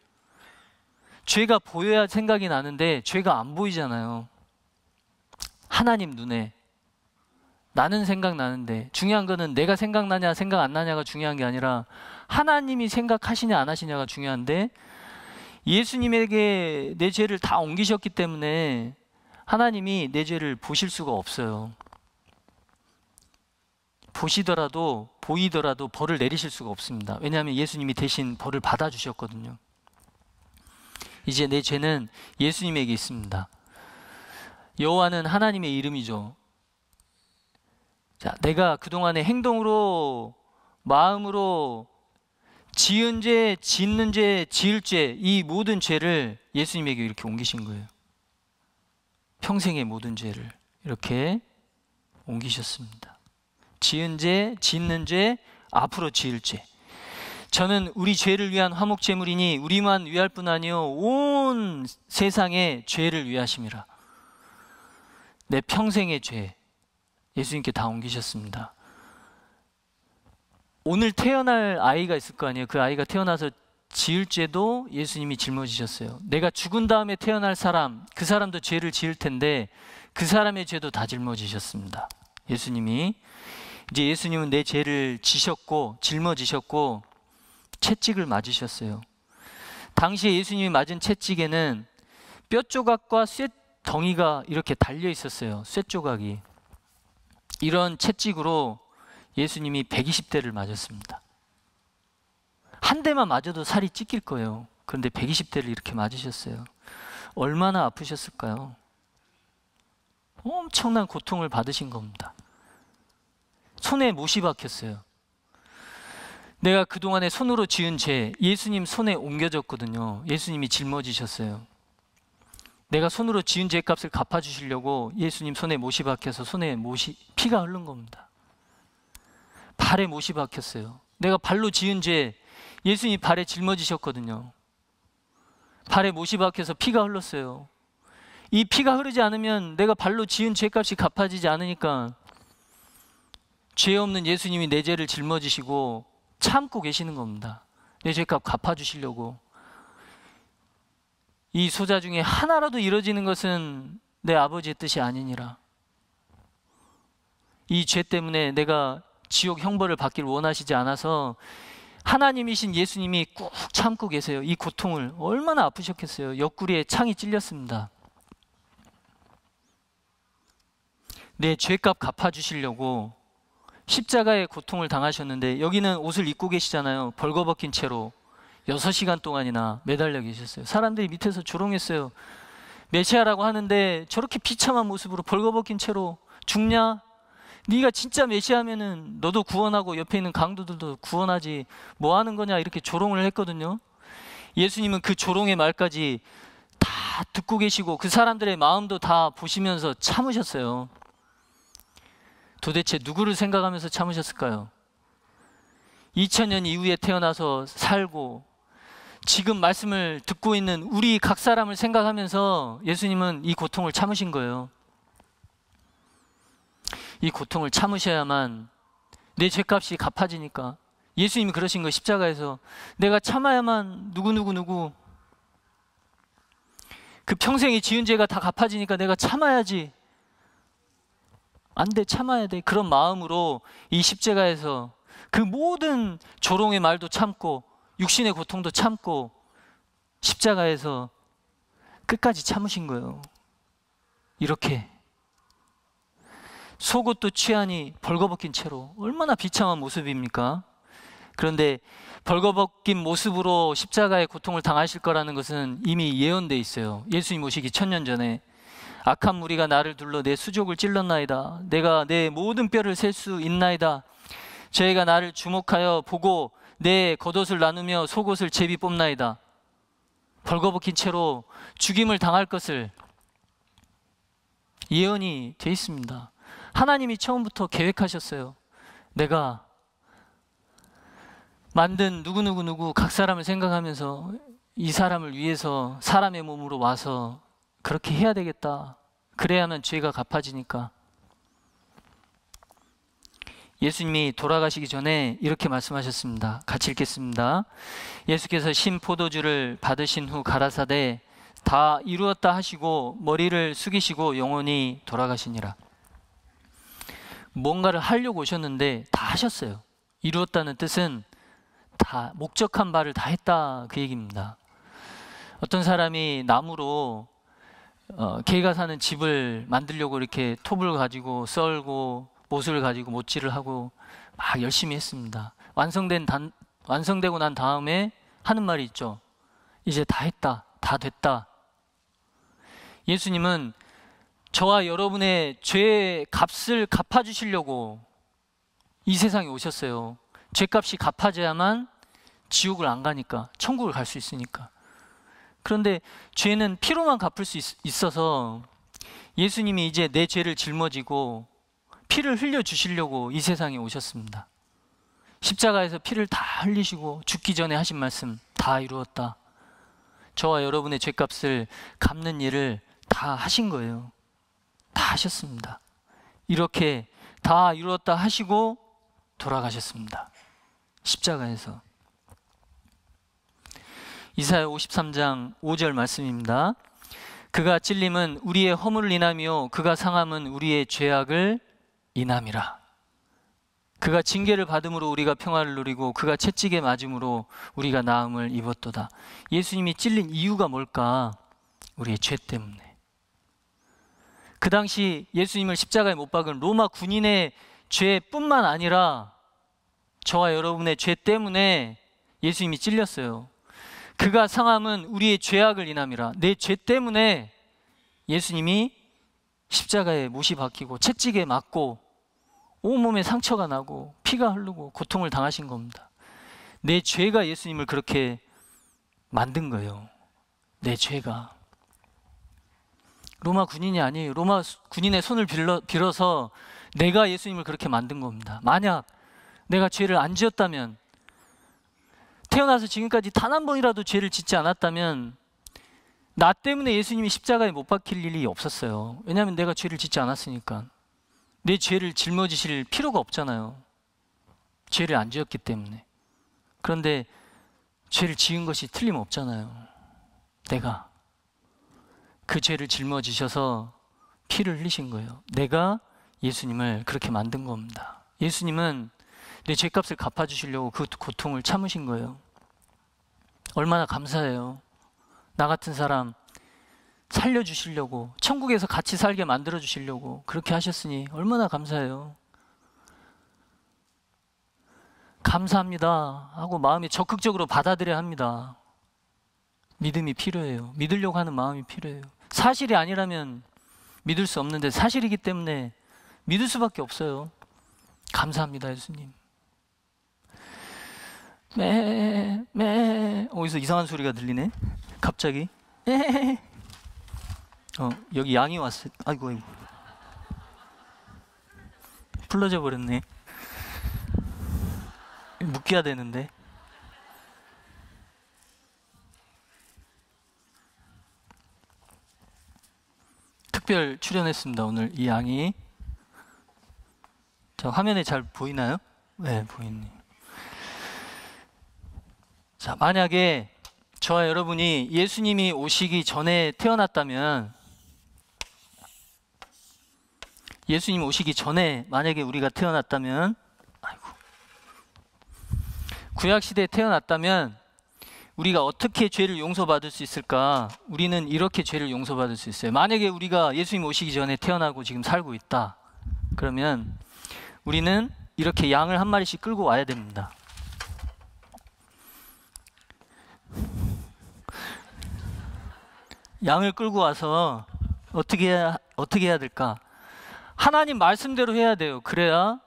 죄가 보여야 생각이 나는데 죄가 안 보이잖아요. 하나님 눈에. 나는 생각나는데 중요한 거는 내가 생각나냐 생각 안 나냐가 중요한 게 아니라 하나님이 생각하시냐 안 하시냐가 중요한데, 예수님에게 내 죄를 다 옮기셨기 때문에 하나님이 내 죄를 보실 수가 없어요. 보이더라도 벌을 내리실 수가 없습니다. 왜냐하면 예수님이 대신 벌을 받아주셨거든요. 이제 내 죄는 예수님에게 있습니다. 여호와는 하나님의 이름이죠. 자, 내가 그동안의 행동으로, 마음으로 지은 죄, 짓는 죄, 지을 죄, 이 모든 죄를 예수님에게 이렇게 옮기신 거예요. 평생의 모든 죄를 이렇게 옮기셨습니다. 지은 죄, 짓는 죄, 앞으로 지을 죄. 저는 우리 죄를 위한 화목제물이니 우리만 위할 뿐 아니요 온 세상의 죄를 위하심이라. 내 평생의 죄 예수님께 다 옮기셨습니다. 오늘 태어날 아이가 있을 거 아니에요. 그 아이가 태어나서 지을 죄도 예수님이 짊어지셨어요. 내가 죽은 다음에 태어날 사람, 그 사람도 죄를 지을 텐데 그 사람의 죄도 다 짊어지셨습니다. 예수님이. 이제 예수님은 내 죄를 지셨고 짊어지셨고 채찍을 맞으셨어요. 당시에 예수님이 맞은 채찍에는 뼈 조각과 쇠 덩이가 이렇게 달려 있었어요. 쇠 조각이. 이런 채찍으로 예수님이 120대를 맞았습니다. 한 대만 맞아도 살이 찢길 거예요. 그런데 120대를 이렇게 맞으셨어요. 얼마나 아프셨을까요? 엄청난 고통을 받으신 겁니다. 손에 못이 박혔어요. 내가 그동안에 손으로 지은 죄 예수님 손에 옮겨졌거든요. 예수님이 짊어지셨어요. 내가 손으로 지은 죄값을 갚아주시려고 예수님 손에 못이 박혀서 손에 못이 피가 흐른 겁니다. 발에 못이 박혔어요. 내가 발로 지은 죄 예수님이 발에 짊어지셨거든요. 발에 못이 박혀서 피가 흘렀어요. 이 피가 흐르지 않으면 내가 발로 지은 죄값이 갚아지지 않으니까 죄 없는 예수님이 내 죄를 짊어지시고 참고 계시는 겁니다. 내 죄값 갚아주시려고. 이 소자 중에 하나라도 이루어지는 것은 내 아버지의 뜻이 아니니라. 이 죄 때문에 내가 지옥 형벌을 받길 원하시지 않아서 하나님이신 예수님이 꾹 참고 계세요. 이 고통을 얼마나 아프셨겠어요. 옆구리에 창이 찔렸습니다. 내 죄값 갚아주시려고 십자가의 고통을 당하셨는데, 여기는 옷을 입고 계시잖아요. 벌거벗긴 채로 6시간 동안이나 매달려 계셨어요. 사람들이 밑에서 조롱했어요. 메시아라고 하는데 저렇게 비참한 모습으로 벌거벗긴 채로 죽냐? 네가 진짜 메시아면은 너도 구원하고 옆에 있는 강도들도 구원하지, 뭐 하는 거냐, 이렇게 조롱을 했거든요. 예수님은 그 조롱의 말까지 다 듣고 계시고 그 사람들의 마음도 다 보시면서 참으셨어요. 도대체 누구를 생각하면서 참으셨을까요? 2000년 이후에 태어나서 살고 지금 말씀을 듣고 있는 우리 각 사람을 생각하면서 예수님은 이 고통을 참으신 거예요. 이 고통을 참으셔야만 내 죄값이 갚아지니까. 예수님이 그러신 거예요. 십자가에서 내가 참아야만 누구 그 평생에 지은 죄가 다 갚아지니까 내가 참아야지. 안 돼, 참아야 돼. 그런 마음으로 이 십자가에서 그 모든 조롱의 말도 참고 육신의 고통도 참고 십자가에서 끝까지 참으신 거예요. 이렇게 속옷도 취하니 벌거벗긴 채로. 얼마나 비참한 모습입니까? 그런데 벌거벗긴 모습으로 십자가의 고통을 당하실 거라는 것은 이미 예언돼 있어요. 예수님 오시기 1000년 전에 악한 무리가 나를 둘러 내 수족을 찔렀나이다. 내가 내 모든 뼈를 셀 수 있나이다. 저희가 나를 주목하여 보고 내 겉옷을 나누며 속옷을 제비 뽑나이다. 벌거벗긴 채로 죽임을 당할 것을 예언이 돼 있습니다. 하나님이 처음부터 계획하셨어요. 내가 만든 누구 각 사람을 생각하면서 이 사람을 위해서 사람의 몸으로 와서 그렇게 해야 되겠다. 그래야만 죄가 갚아지니까. 예수님이 돌아가시기 전에 이렇게 말씀하셨습니다. 같이 읽겠습니다. 예수께서 신 포도주를 받으신 후 가라사대 다 이루었다 하시고 머리를 숙이시고 영원히 돌아가시니라. 뭔가를 하려고 오셨는데 다 하셨어요. 이루었다는 뜻은 다 목적한 바를 다 했다, 그 얘기입니다. 어떤 사람이 나무로 개가 사는 집을 만들려고 이렇게 톱을 가지고 썰고 못을 가지고 못질을 하고 막 열심히 했습니다. 완성되고 난 다음에 하는 말이 있죠. 이제 다 했다, 다 됐다. 예수님은 저와 여러분의 죄의 값을 갚아주시려고 이 세상에 오셨어요. 죄값이 갚아져야만 지옥을 안 가니까, 천국을 갈 수 있으니까. 그런데 죄는 피로만 갚을 수 있어서 예수님이 이제 내 죄를 짊어지고 피를 흘려주시려고 이 세상에 오셨습니다. 십자가에서 피를 다 흘리시고 죽기 전에 하신 말씀, 다 이루었다. 저와 여러분의 죄값을 갚는 일을 다 하신 거예요. 다 하셨습니다. 이렇게 다 이루었다 하시고 돌아가셨습니다. 십자가에서. 이사야 53장 5절 말씀입니다. 그가 찔림은 우리의 허물을 인하며 그가 상함은 우리의 죄악을 인함이라. 그가 징계를 받음으로 우리가 평화를 누리고 그가 채찍에 맞음으로 우리가 나음을 입었도다. 예수님이 찔린 이유가 뭘까? 우리의 죄 때문에. 그 당시 예수님을 십자가에 못 박은 로마 군인의 죄뿐만 아니라 저와 여러분의 죄 때문에 예수님이 찔렸어요. 그가 상함은 우리의 죄악을 인함이라. 내 죄 때문에 예수님이 십자가에 못이 박히고 채찍에 맞고 온몸에 상처가 나고 피가 흐르고 고통을 당하신 겁니다. 내 죄가 예수님을 그렇게 만든 거예요. 내 죄가. 로마 군인이 아니에요. 로마 군인의 손을 빌어서 내가 예수님을 그렇게 만든 겁니다. 만약 내가 죄를 안 지었다면, 태어나서 지금까지 단 한 번이라도 죄를 짓지 않았다면 나 때문에 예수님이 십자가에 못 박힐 일이 없었어요. 왜냐하면 내가 죄를 짓지 않았으니까. 내 죄를 짊어지실 필요가 없잖아요. 죄를 안 지었기 때문에. 그런데 죄를 지은 것이 틀림없잖아요. 내가. 그 죄를 짊어지셔서 피를 흘리신 거예요. 내가 예수님을 그렇게 만든 겁니다. 예수님은 내 죄값을 갚아주시려고 그 고통을 참으신 거예요. 얼마나 감사해요. 나 같은 사람 살려주시려고, 천국에서 같이 살게 만들어주시려고 그렇게 하셨으니 얼마나 감사해요. 감사합니다 하고 마음이 적극적으로 받아들여야 합니다. 믿음이 필요해요. 믿으려고 하는 마음이 필요해요. 사실이 아니라면 믿을 수 없는데 사실이기 때문에 믿을 수밖에 없어요. 감사합니다 예수님. 어디서 이상한 소리가 들리네 갑자기. 여기 양이 왔어요. 아이고 풀러져 버렸네. 묶여야 되는데. 특별 출연했습니다 오늘 이 양이. 자, 화면에 잘 보이나요? 네, 보이네요. 자, 만약에 저와 여러분이 예수님이 오시기 전에 태어났다면, 예수님 오시기 전에 만약에 우리가 태어났다면, 구약시대에 태어났다면 우리가 어떻게 죄를 용서받을 수 있을까? 우리는 이렇게 죄를 용서받을 수 있어요. 만약에 우리가 예수님 오시기 전에 태어나고 지금 살고 있다, 그러면 우리는 이렇게 양을 한 마리씩 끌고 와야 됩니다. 양을 끌고 와서 어떻게 해야 될까? 하나님 말씀대로 해야 돼요. 그래야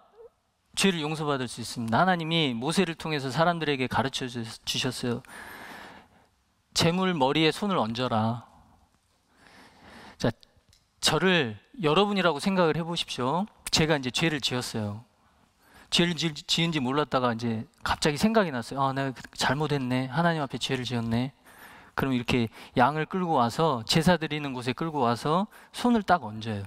죄를 용서받을 수 있습니다. 하나님이 모세를 통해서 사람들에게 가르쳐 주셨어요. 재물 머리에 손을 얹어라. 자, 저를 여러분이라고 생각을 해보십시오. 제가 이제 죄를 지었어요. 죄를 지은지 몰랐다가 이제 갑자기 생각이 났어요. 아, 내가 잘못했네. 하나님 앞에 죄를 지었네. 그럼 이렇게 양을 끌고 와서 제사 드리는 곳에 끌고 와서 손을 딱 얹어요.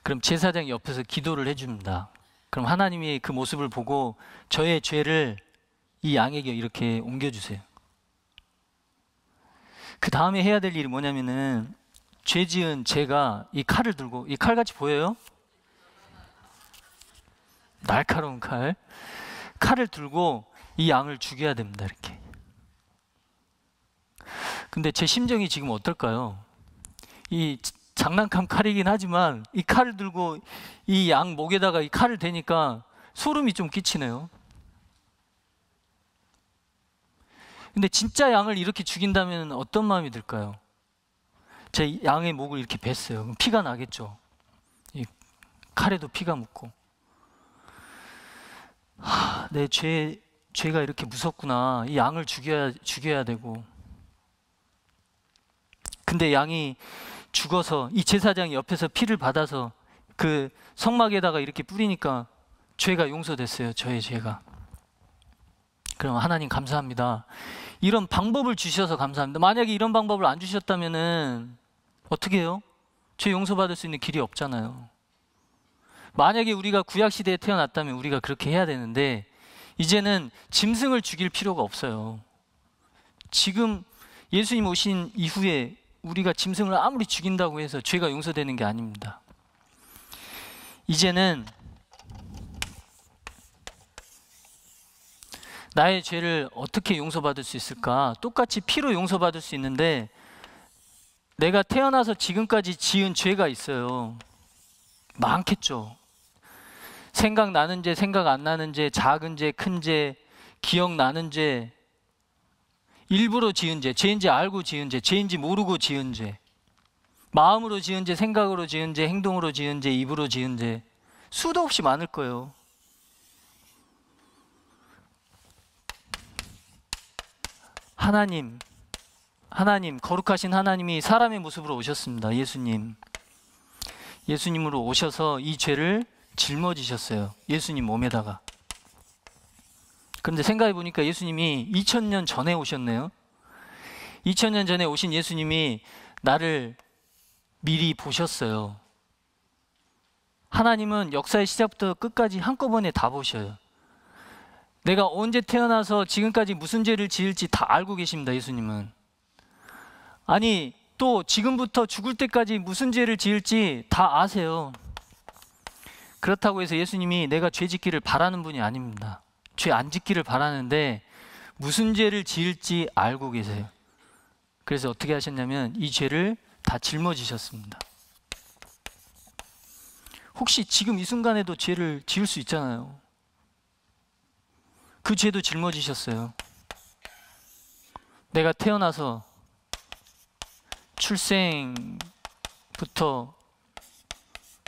그럼 제사장이 옆에서 기도를 해줍니다. 그럼 하나님이 그 모습을 보고 저의 죄를 이 양에게 이렇게 옮겨주세요. 그 다음에 해야 될 일이 뭐냐면은, 죄 지은 제가 이 칼을 들고, 이 칼같이 보여요? 날카로운 칼을 들고 이 양을 죽여야 됩니다. 이렇게. 근데 제 심정이 지금 어떨까요? 이 장난감 칼이긴 하지만 이 칼을 들고 이 양 목에다가 이 칼을 대니까 소름이 좀 끼치네요. 근데 진짜 양을 이렇게 죽인다면 어떤 마음이 들까요? 제 양의 목을 이렇게 뱄어요. 그럼 피가 나겠죠. 이 칼에도 피가 묻고. 내 죄가 이렇게 무섭구나. 이 양을 죽여야 되고. 근데 양이 죽어서 이 제사장이 옆에서 피를 받아서 그 성막에다가 이렇게 뿌리니까 죄가 용서됐어요. 저의 죄가. 그럼 하나님 감사합니다. 이런 방법을 주셔서 감사합니다. 만약에 이런 방법을 안 주셨다면은 어떻게 해요? 죄 용서받을 수 있는 길이 없잖아요. 만약에 우리가 구약시대에 태어났다면 우리가 그렇게 해야 되는데, 이제는 짐승을 죽일 필요가 없어요. 지금 예수님 오신 이후에 우리가 짐승을 아무리 죽인다고 해서 죄가 용서되는 게 아닙니다. 이제는 나의 죄를 어떻게 용서받을 수 있을까? 똑같이 피로 용서받을 수 있는데, 내가 태어나서 지금까지 지은 죄가 있어요. 많겠죠. 생각나는 죄, 생각 안 나는 죄, 작은 죄, 큰 죄, 기억나는 죄, 일부러 지은 죄, 죄인지 알고 지은 죄, 죄인지 모르고 지은 죄, 마음으로 지은 죄, 생각으로 지은 죄, 행동으로 지은 죄, 입으로 지은 죄, 수도 없이 많을 거예요. 하나님, 거룩하신 하나님이 사람의 모습으로 오셨습니다. 예수님으로 오셔서 이 죄를 짊어지셨어요. 예수님 몸에다가. 그런데 생각해 보니까 예수님이 2000년 전에 오셨네요. 2000년 전에 오신 예수님이 나를 미리 보셨어요. 하나님은 역사의 시작부터 끝까지 한꺼번에 다 보셔요. 내가 언제 태어나서 지금까지 무슨 죄를 지을지 다 알고 계십니다. 예수님은. 아니, 또 지금부터 죽을 때까지 무슨 죄를 지을지 다 아세요. 그렇다고 해서 예수님이 내가 죄 짓기를 바라는 분이 아닙니다. 죄 안 짓기를 바라는데 무슨 죄를 지을지 알고 계세요. 그래서 어떻게 하셨냐면 이 죄를 다 짊어지셨습니다. 혹시 지금 이 순간에도 죄를 지을 수 있잖아요. 그 죄도 짊어지셨어요. 내가 태어나서 출생부터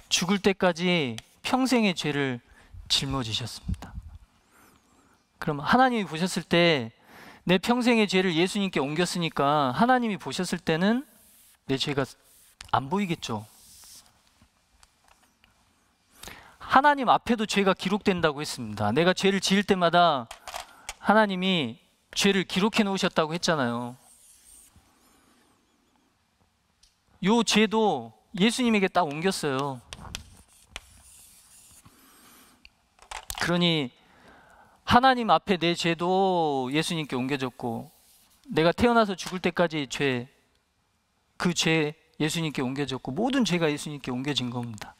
죽을 때까지 평생의 죄를 짊어지셨습니다. 그럼 하나님이 보셨을 때 내 평생의 죄를 예수님께 옮겼으니까 하나님이 보셨을 때는 내 죄가 안 보이겠죠. 하나님 앞에도 죄가 기록된다고 했습니다. 내가 죄를 지을 때마다 하나님이 죄를 기록해 놓으셨다고 했잖아요. 요 죄도 예수님에게 딱 옮겼어요. 그러니 하나님 앞에 내 죄도 예수님께 옮겨졌고 내가 태어나서 죽을 때까지 그 죄 예수님께 옮겨졌고 모든 죄가 예수님께 옮겨진 겁니다.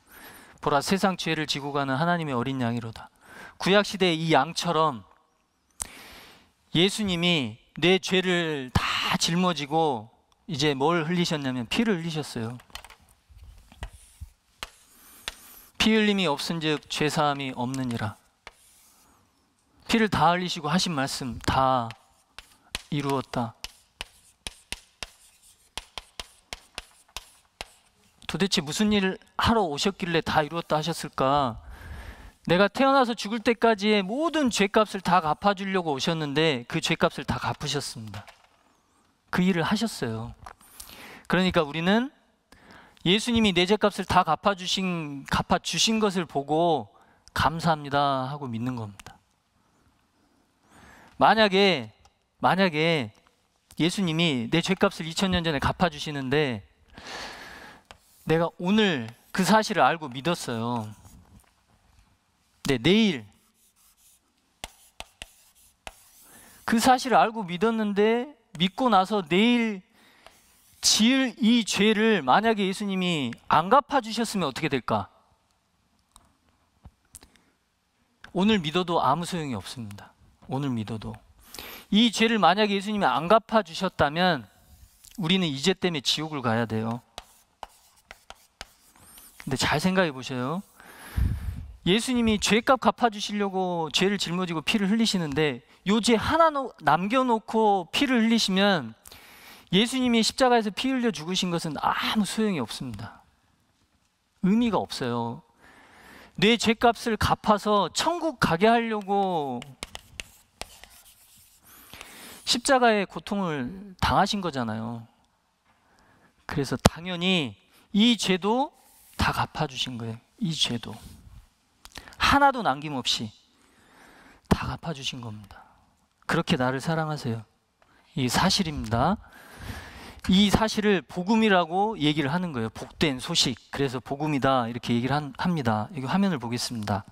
보라, 세상 죄를 지고 가는 하나님의 어린 양이로다. 구약시대의 이 양처럼 예수님이 내 죄를 다 짊어지고 이제 뭘 흘리셨냐면 피를 흘리셨어요. 피 흘림이 없은즉 죄사함이 없느니라. 피를 다 흘리시고 하신 말씀 다 이루었다. 도대체 무슨 일을 하러 오셨길래 다 이루었다 하셨을까? 내가 태어나서 죽을 때까지의 모든 죄값을 다 갚아주려고 오셨는데 그 죄값을 다 갚으셨습니다. 그 일을 하셨어요. 그러니까 우리는 예수님이 내 죄값을 다 갚아주신 것을 보고 감사합니다 하고 믿는 겁니다. 만약에 예수님이 내 죄값을 2000년 전에 갚아주시는데 내가 오늘 그 사실을 알고 믿었어요. 네, 내일 그 사실을 알고 믿었는데 믿고 나서 내일 지을 이 죄를 만약에 예수님이 안 갚아주셨으면 어떻게 될까? 오늘 믿어도 아무 소용이 없습니다. 오늘 믿어도 이 죄를 만약에 예수님이 안 갚아주셨다면 우리는 이 죄 때문에 지옥을 가야 돼요. 근데 잘 생각해 보셔요. 예수님이 죄값 갚아주시려고 죄를 짊어지고 피를 흘리시는데 요 죄 하나 남겨놓고 피를 흘리시면 예수님이 십자가에서 피 흘려 죽으신 것은 아무 소용이 없습니다. 의미가 없어요. 내 죄값을 갚아서 천국 가게 하려고 십자가의 고통을 당하신 거잖아요. 그래서 당연히 이 죄도 다 갚아주신 거예요. 이 죄도 하나도 남김없이 다 갚아주신 겁니다. 그렇게 나를 사랑하세요. 이 사실입니다. 이 사실을 복음이라고 얘기를 하는 거예요. 복된 소식. 그래서 복음이다 이렇게 얘기를 합니다. 여기 화면을 보겠습니다.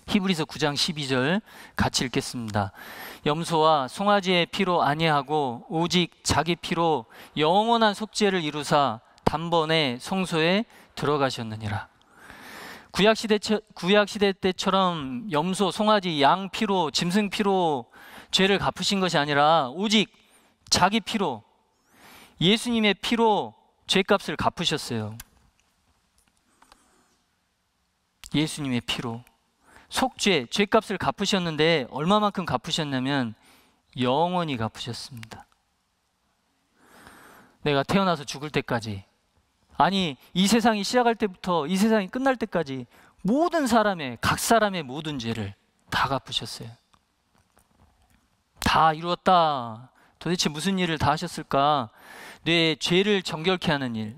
히브리서 9장 12절 같이 읽겠습니다. 염소와 송아지의 피로 아니하고 오직 자기 피로 영원한 속죄를 이루사 단번에 성소에 들어가셨느니라. 구약시대 때처럼 염소, 송아지, 양 피로, 짐승 피로 죄를 갚으신 것이 아니라 오직 자기 피로, 예수님의 피로 죄값을 갚으셨어요. 예수님의 피로 속죄, 죄값을 갚으셨는데 얼마만큼 갚으셨냐면 영원히 갚으셨습니다. 내가 태어나서 죽을 때까지, 아니 이 세상이 시작할 때부터 이 세상이 끝날 때까지 모든 사람의, 각 사람의 모든 죄를 다 갚으셨어요. 다 이루었다. 도대체 무슨 일을 다 하셨을까? 내 죄를 정결케 하는 일,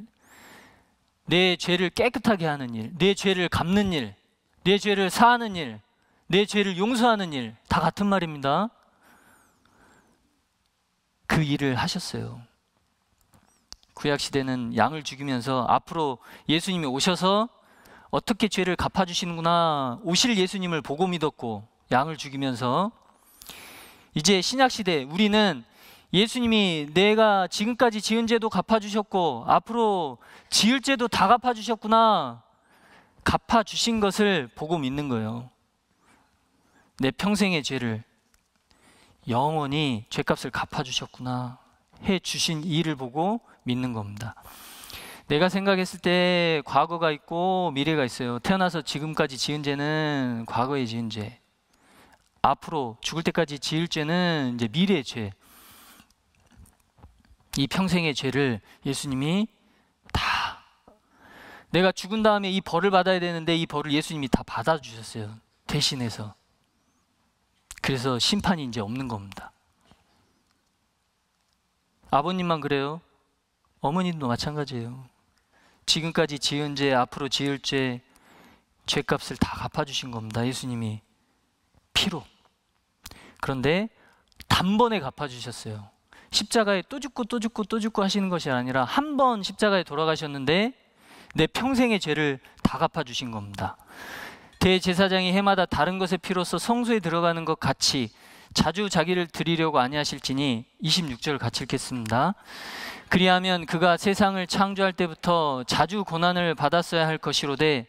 내 죄를 깨끗하게 하는 일, 내 죄를 갚는 일, 내 죄를 사하는 일, 내 죄를 용서하는 일, 다 같은 말입니다. 그 일을 하셨어요. 구약시대는 양을 죽이면서 앞으로 예수님이 오셔서 어떻게 죄를 갚아주시는구나, 오실 예수님을 보고 믿었고 양을 죽이면서, 이제 신약시대 우리는 예수님이 내가 지금까지 지은 죄도 갚아주셨고 앞으로 지을 죄도 다 갚아주셨구나, 갚아주신 것을 보고 믿는 거예요. 내 평생의 죄를 영원히 죄값을 갚아주셨구나, 해 주신 일을 보고 믿는 겁니다. 내가 생각했을 때 과거가 있고 미래가 있어요. 태어나서 지금까지 지은 죄는 과거에 지은 죄, 앞으로 죽을 때까지 지을 죄는 이제 미래의 죄. 이 평생의 죄를 예수님이 다, 내가 죽은 다음에 이 벌을 받아야 되는데 이 벌을 예수님이 다 받아주셨어요. 대신해서. 그래서 심판이 이제 없는 겁니다. 아버님만 그래요? 어머님도 마찬가지예요. 지금까지 지은 죄, 앞으로 지을 죄, 죄값을 다 갚아주신 겁니다. 예수님이 피로. 그런데 단번에 갚아주셨어요. 십자가에 또 죽고 또 죽고 또 죽고 하시는 것이 아니라 한 번 십자가에 돌아가셨는데 내 평생의 죄를 다 갚아주신 겁니다. 대제사장이 해마다 다른 것의 피로써 성소에 들어가는 것 같이 자주 자기를 드리려고 아니하실지니 26절 같이 읽겠습니다. 그리하면 그가 세상을 창조할 때부터 자주 고난을 받았어야 할 것이로되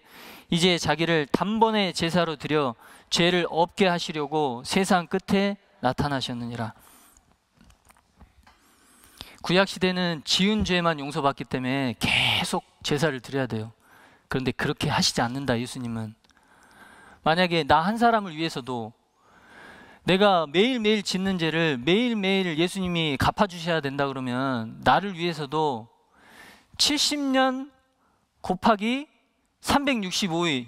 이제 자기를 단번에 제사로 드려 죄를 없게 하시려고 세상 끝에 나타나셨느니라. 구약시대는 지은 죄만 용서받기 때문에 계속 제사를 드려야 돼요. 그런데 그렇게 하시지 않는다, 예수님은. 만약에 나 한 사람을 위해서도 내가 매일매일 짓는 죄를 매일매일 예수님이 갚아주셔야 된다 그러면 나를 위해서도 70년 곱하기 365일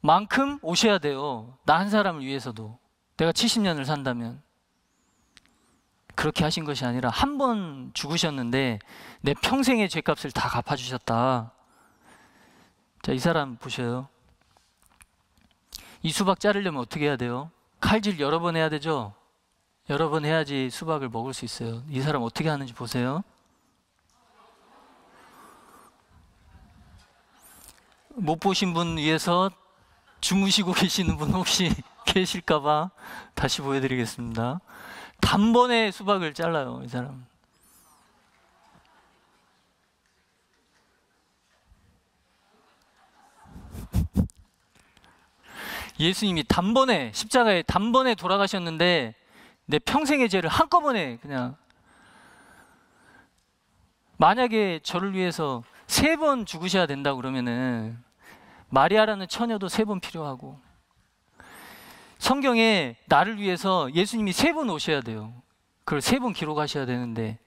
만큼 오셔야 돼요. 나 한 사람을 위해서도. 내가 70년을 산다면. 그렇게 하신 것이 아니라 한 번 죽으셨는데 내 평생의 죄값을 다 갚아주셨다. 자, 이 사람 보셔요. 이 수박 자르려면 어떻게 해야 돼요? 칼질 여러 번 해야 되죠? 여러 번 해야지 수박을 먹을 수 있어요. 이 사람 어떻게 하는지 보세요. 못 보신 분 위해서 주무시고 계시는 분 혹시 계실까봐 다시 보여드리겠습니다. 단번에 수박을 잘라요, 이 사람. 예수님이 단번에 십자가에 단번에 돌아가셨는데 내 평생의 죄를 한꺼번에 그냥. 만약에 저를 위해서 3번 죽으셔야 된다 그러면은 마리아라는 처녀도 3번 필요하고, 성경에 나를 위해서 예수님이 3번 오셔야 돼요. 그걸 3번 기록하셔야 되는데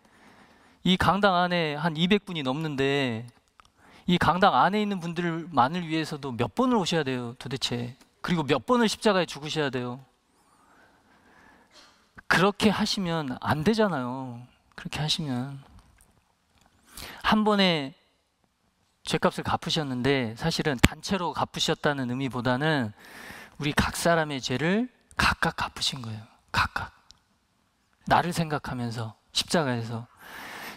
이 강당 안에 한 200분이 넘는데 이 강당 안에 있는 분들만을 위해서도 몇 번을 오셔야 돼요, 도대체. 그리고 몇 번을 십자가에 죽으셔야 돼요. 그렇게 하시면 안 되잖아요. 그렇게 하시면 한 번에 죄값을 갚으셨는데 사실은 단체로 갚으셨다는 의미보다는 우리 각 사람의 죄를 각각 갚으신 거예요. 각각. 나를 생각하면서 십자가에서.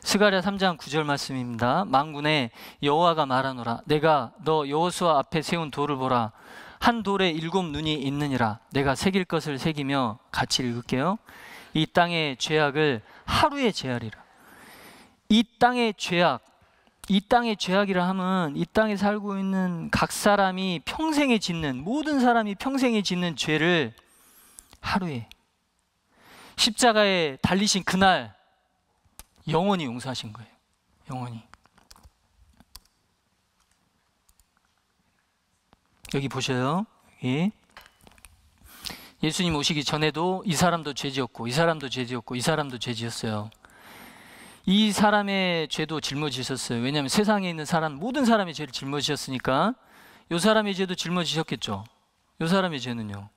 스가랴 3장 9절 말씀입니다. 만군의 여호와가 말하노라. 내가 너 여호수아 앞에 세운 돌을 보라. 한 돌에 7 눈이 있느니라. 내가 새길 것을 새기며, 같이 읽을게요. 이 땅의 죄악을 하루에 제하리라. 이 땅의 죄악, 이 땅의 죄악이라 하면 이 땅에 살고 있는 각 사람이 평생에 짓는, 모든 사람이 평생에 짓는 죄를 하루에, 십자가에 달리신 그날 영원히 용서하신 거예요. 영원히. 여기 보셔요. 여기. 예수님 오시기 전에도 이 사람도 죄 지었고 이 사람도 죄 지었고 이 사람도 죄 지었어요. 이 사람의 죄도 짊어지셨어요. 왜냐하면 세상에 있는 사람, 모든 사람의 죄를 짊어지셨으니까 이 사람의 죄도 짊어지셨겠죠. 이 사람의 죄는요.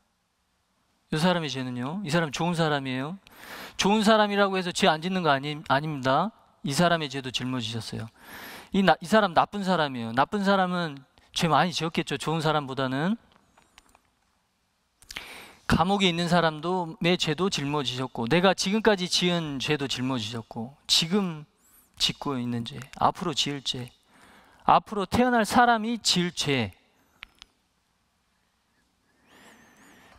이 사람의 죄는요. 이 사람 좋은 사람이에요. 좋은 사람이라고 해서 죄 안 짓는 거 아닙니다. 이 사람의 죄도 짊어지셨어요. 이 사람 나쁜 사람이에요. 나쁜 사람은 죄 많이 지었겠죠. 좋은 사람보다는. 감옥에 있는 사람도 내 죄도 짊어지셨고, 내가 지금까지 지은 죄도 짊어지셨고, 지금 짓고 있는 죄, 앞으로 지을 죄, 앞으로 태어날 사람이 지을 죄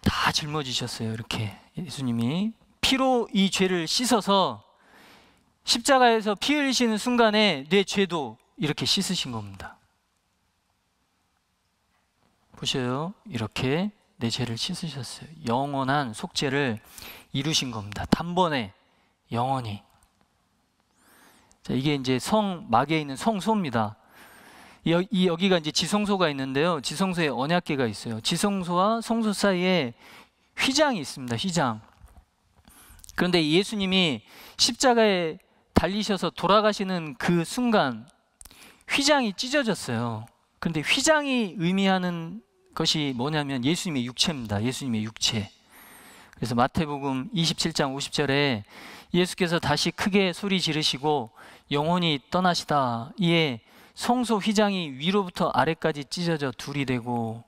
다 짊어지셨어요. 이렇게 예수님이 피로 이 죄를 씻어서 십자가에서 피 흘리시는 순간에 내 죄도 이렇게 씻으신 겁니다. 보셔요. 이렇게 내 죄를 씻으셨어요. 영원한 속죄를 이루신 겁니다. 단번에 영원히. 자, 이게 이제 성막에 있는 성소입니다. 여기가 이제 지성소가 있는데요. 지성소에 언약궤가 있어요. 지성소와 성소 사이에 휘장이 있습니다. 휘장. 그런데 예수님이 십자가에 달리셔서 돌아가시는 그 순간 휘장이 찢어졌어요. 그런데 휘장이 의미하는 것이 뭐냐면 예수님의 육체입니다. 예수님의 육체. 그래서 마태복음 27장 50절에 예수께서 다시 크게 소리 지르시고 영혼이 떠나시다. 이에 성소 휘장이 위로부터 아래까지 찢어져 둘이 되고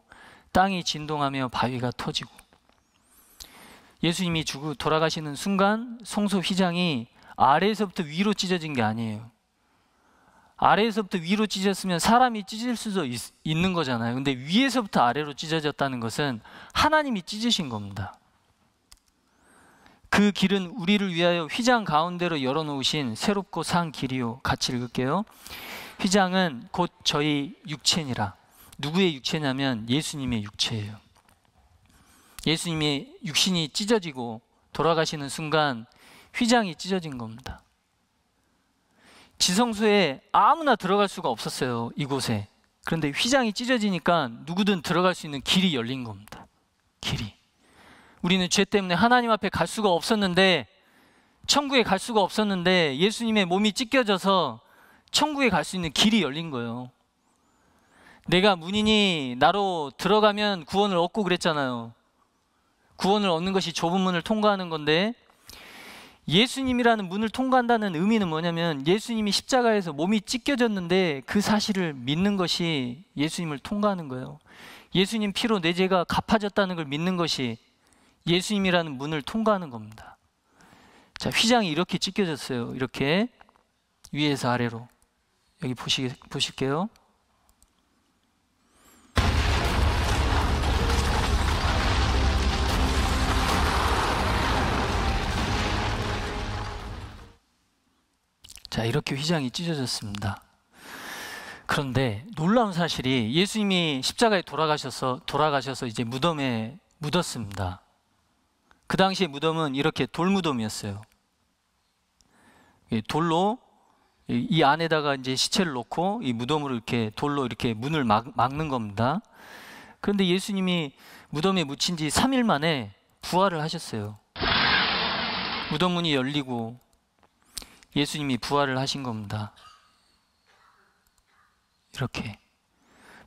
땅이 진동하며 바위가 터지고, 예수님이 돌아가시는 순간 성소 휘장이 아래에서부터 위로 찢어진 게 아니에요. 아래에서부터 위로 찢어졌으면 사람이 찢을 수도 있는 거잖아요. 근데 위에서부터 아래로 찢어졌다는 것은 하나님이 찢으신 겁니다. 그 길은 우리를 위하여 휘장 가운데로 열어놓으신 새롭고 산 길이요. 같이 읽을게요. 휘장은 곧 저희 육체니라. 누구의 육체냐면 예수님의 육체예요. 예수님의 육신이 찢어지고 돌아가시는 순간 휘장이 찢어진 겁니다. 지성소에 아무나 들어갈 수가 없었어요, 이곳에. 그런데 휘장이 찢어지니까 누구든 들어갈 수 있는 길이 열린 겁니다. 길이. 우리는 죄 때문에 하나님 앞에 갈 수가 없었는데, 천국에 갈 수가 없었는데 예수님의 몸이 찢겨져서 천국에 갈 수 있는 길이 열린 거예요. 내가 문이니 나로 들어가면 구원을 얻고 그랬잖아요. 구원을 얻는 것이 좁은 문을 통과하는 건데, 예수님이라는 문을 통과한다는 의미는 뭐냐면 예수님이 십자가에서 몸이 찢겨졌는데 그 사실을 믿는 것이 예수님을 통과하는 거예요. 예수님 피로 내 죄가 갚아졌다는 걸 믿는 것이 예수님이라는 문을 통과하는 겁니다. 자, 휘장이 이렇게 찢겨졌어요. 이렇게 위에서 아래로. 여기 보실게요. 자, 이렇게 휘장이 찢어졌습니다. 그런데 놀라운 사실이 예수님이 십자가에 돌아가셔서 이제 무덤에 묻었습니다. 그 당시에 무덤은 이렇게 돌무덤이었어요. 돌로 이 안에다가 이제 시체를 놓고 이 무덤으로 이렇게 돌로 이렇게 문을 막는 겁니다. 그런데 예수님이 무덤에 묻힌 지 3일 만에 부활을 하셨어요. 무덤 문이 열리고 예수님이 부활을 하신 겁니다. 이렇게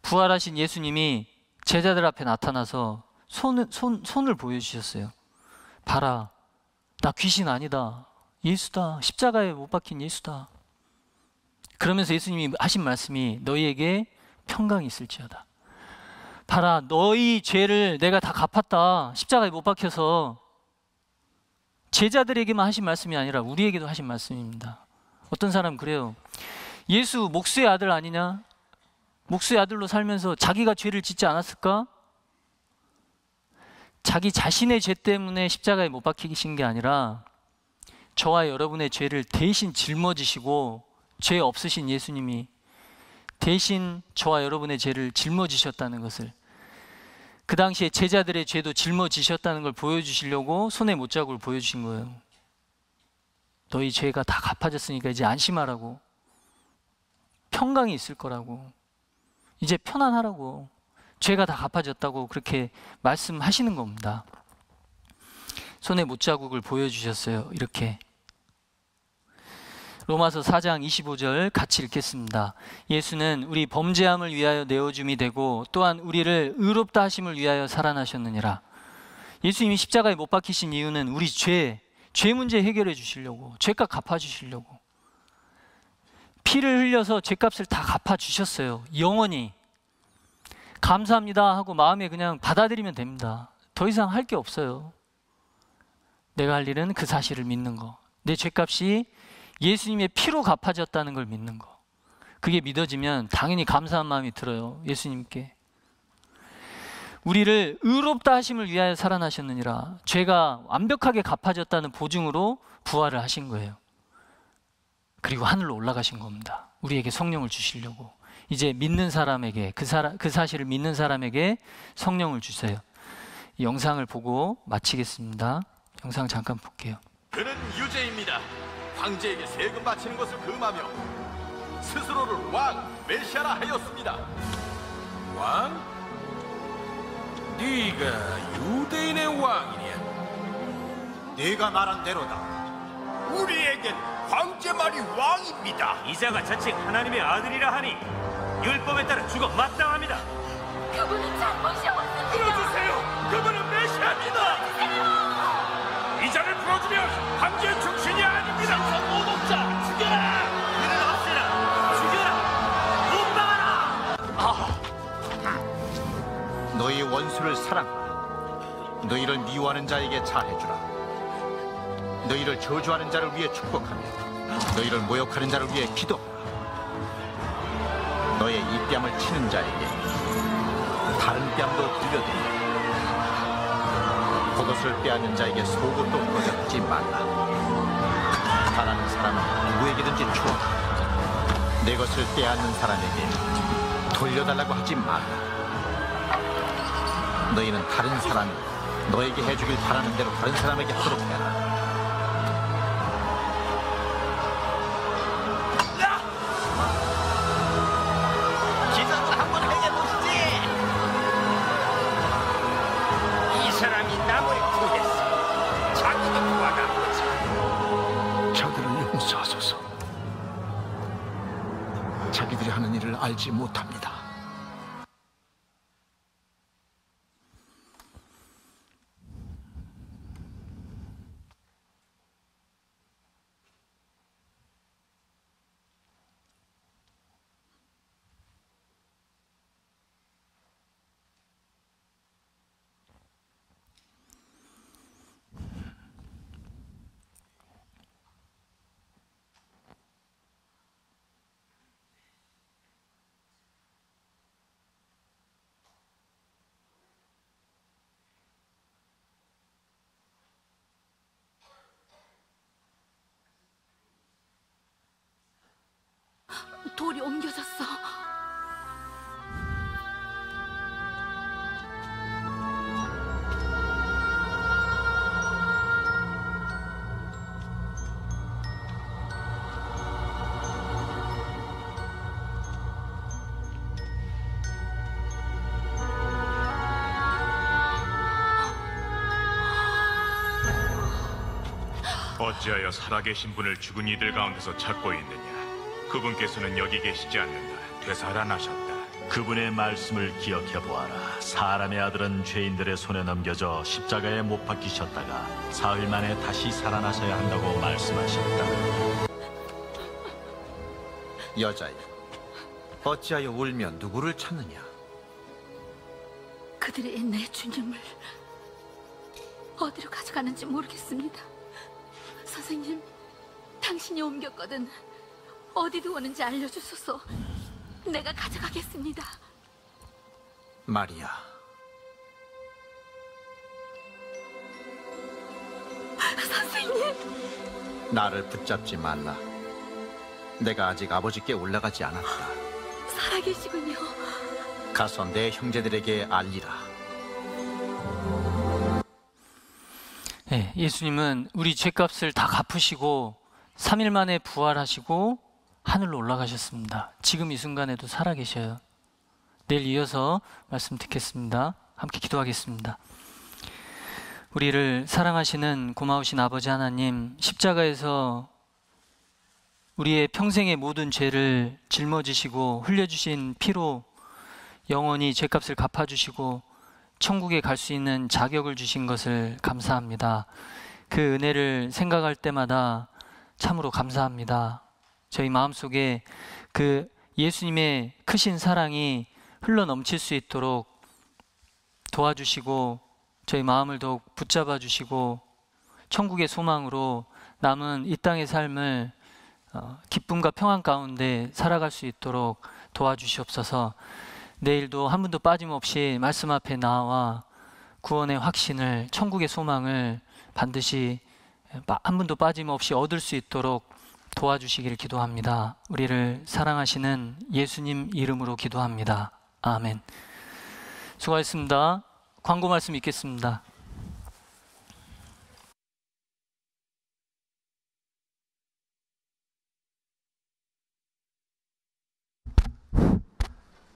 부활하신 예수님이 제자들 앞에 나타나서 손을 보여주셨어요. 봐라, 나 귀신 아니다. 예수다. 십자가에 못 박힌 예수다. 그러면서 예수님이 하신 말씀이 너희에게 평강이 있을지어다. 봐라, 너희 죄를 내가 다 갚았다. 십자가에 못 박혀서. 제자들에게만 하신 말씀이 아니라 우리에게도 하신 말씀입니다. 어떤 사람은 그래요. 예수 목수의 아들 아니냐? 목수의 아들로 살면서 자기가 죄를 짓지 않았을까? 자기 자신의 죄 때문에 십자가에 못 박히신 게 아니라 저와 여러분의 죄를 대신 짊어지시고, 죄 없으신 예수님이 대신 저와 여러분의 죄를 짊어지셨다는 것을, 그 당시에 제자들의 죄도 짊어지셨다는 걸 보여주시려고 손에 못자국을 보여주신 거예요. 너희 죄가 다 갚아졌으니까 이제 안심하라고, 평강이 있을 거라고, 이제 편안하라고, 죄가 다 갚아졌다고 그렇게 말씀하시는 겁니다. 손에 못자국을 보여주셨어요. 이렇게. 로마서 4장 25절 같이 읽겠습니다. 예수는 우리 범죄함을 위하여 내어줌이 되고 또한 우리를 의롭다 하심을 위하여 살아나셨느니라. 예수님이 십자가에 못 박히신 이유는 우리 죄 문제 해결해 주시려고, 죄값 갚아 주시려고. 피를 흘려서 죄값을 다 갚아 주셨어요. 영원히. 감사합니다 하고 마음에 그냥 받아들이면 됩니다. 더 이상 할 게 없어요. 내가 할 일은 그 사실을 믿는 거. 내 죄값이 예수님의 피로 갚아졌다는 걸 믿는 거. 그게 믿어지면 당연히 감사한 마음이 들어요. 예수님께. 우리를 의롭다 하심을 위하여 살아나셨느니라. 죄가 완벽하게 갚아졌다는 보증으로 부활을 하신 거예요. 그리고 하늘로 올라가신 겁니다. 우리에게 성령을 주시려고. 이제 믿는 사람에게, 그 사실을 믿는 사람에게 성령을 주세요. 이 영상을 보고 마치겠습니다. 영상 잠깐 볼게요. 그는 유죄입니다. 황제에게 세금 바치는 것을 금하며 스스로를 왕 메시아라 하였습니다. 왕? 네가 유대인의 왕이냐? 네가 말한 대로다. 우리에겐 황제 말이 왕입니다. 이자가 자칭 하나님의 아들이라 하니 율법에 따라 죽어 마땅합니다. 그분은 잘못이 없습니다. 풀어주세요. 그분은 메시아입니다. 이자를 풀어주면 황제의 충신이 아닙니다. 노동자 죽여라. 그를 없애라. 죽여라. 문방하라. 너희 원수를 사랑하라. 너희를 미워하는 자에게 잘해주라. 너희를 저주하는 자를 위해 축복하며 너희를 모욕하는 자를 위해 기도하라. 너의 이 뺨을 치는 자에게 다른 뺨도 들려드리라. 겉옷을 빼앗는 자에게 속옷도 거저하지 말라. 사랑하는 사람은 누구에게든지 주어라. 내 것을 빼앗는 사람에게 돌려달라고 하지 말라. 너희는 다른 사람이 너에게 해주길 바라는 대로 다른 사람에게 하도록 해라. 기사를 한번 해보시지. 이 사람이 남을 구했어. 자기도 구하나 보지. 저들을 용서하소서. 자기들이 하는 일을 알지 못합니다. 돌이 옮겨졌어. 어찌하여 살아계신 분을 죽은 이들 가운데서 찾고 있느냐? 그분께서는 여기 계시지 않는다. 되살아나셨다. 그분의 말씀을 기억해 보아라. 사람의 아들은 죄인들의 손에 넘겨져 십자가에 못 박히셨다가 사흘 만에 다시 살아나셔야 한다고 말씀하셨다. 여자여, 어찌하여 울며 누구를 찾느냐? 그들이 내 주님을 어디로 가져가는지 모르겠습니다. 선생님, 당신이 옮겼거든. 어디 두었는지 알려주소서. 내가 가져가겠습니다. 마리아. 선생님, 나를 붙잡지 말라. 내가 아직 아버지께 올라가지 않았다. 살아계시군요. 가서 내 형제들에게 알리라. 네, 예수님은 우리 죄값을 다 갚으시고 3일 만에 부활하시고 하늘로 올라가셨습니다. 지금 이 순간에도 살아계셔요. 내일 이어서 말씀 듣겠습니다. 함께 기도하겠습니다. 우리를 사랑하시는 고마우신 아버지 하나님, 십자가에서 우리의 평생의 모든 죄를 짊어지시고 흘려주신 피로 영원히 죄값을 갚아주시고 천국에 갈 수 있는 자격을 주신 것을 감사합니다. 그 은혜를 생각할 때마다 참으로 감사합니다. 저희 마음속에 그 예수님의 크신 사랑이 흘러넘칠 수 있도록 도와주시고 저희 마음을 더욱 붙잡아 주시고 천국의 소망으로 남은 이 땅의 삶을 기쁨과 평안 가운데 살아갈 수 있도록 도와주시옵소서. 내일도 한 분도 빠짐없이 말씀 앞에 나와 구원의 확신을, 천국의 소망을 반드시 한 분도 빠짐없이 얻을 수 있도록 도와주시기를 기도합니다. 우리를 사랑하시는 예수님 이름으로 기도합니다. 아멘. 수고하셨습니다. 광고 말씀 있겠습니다.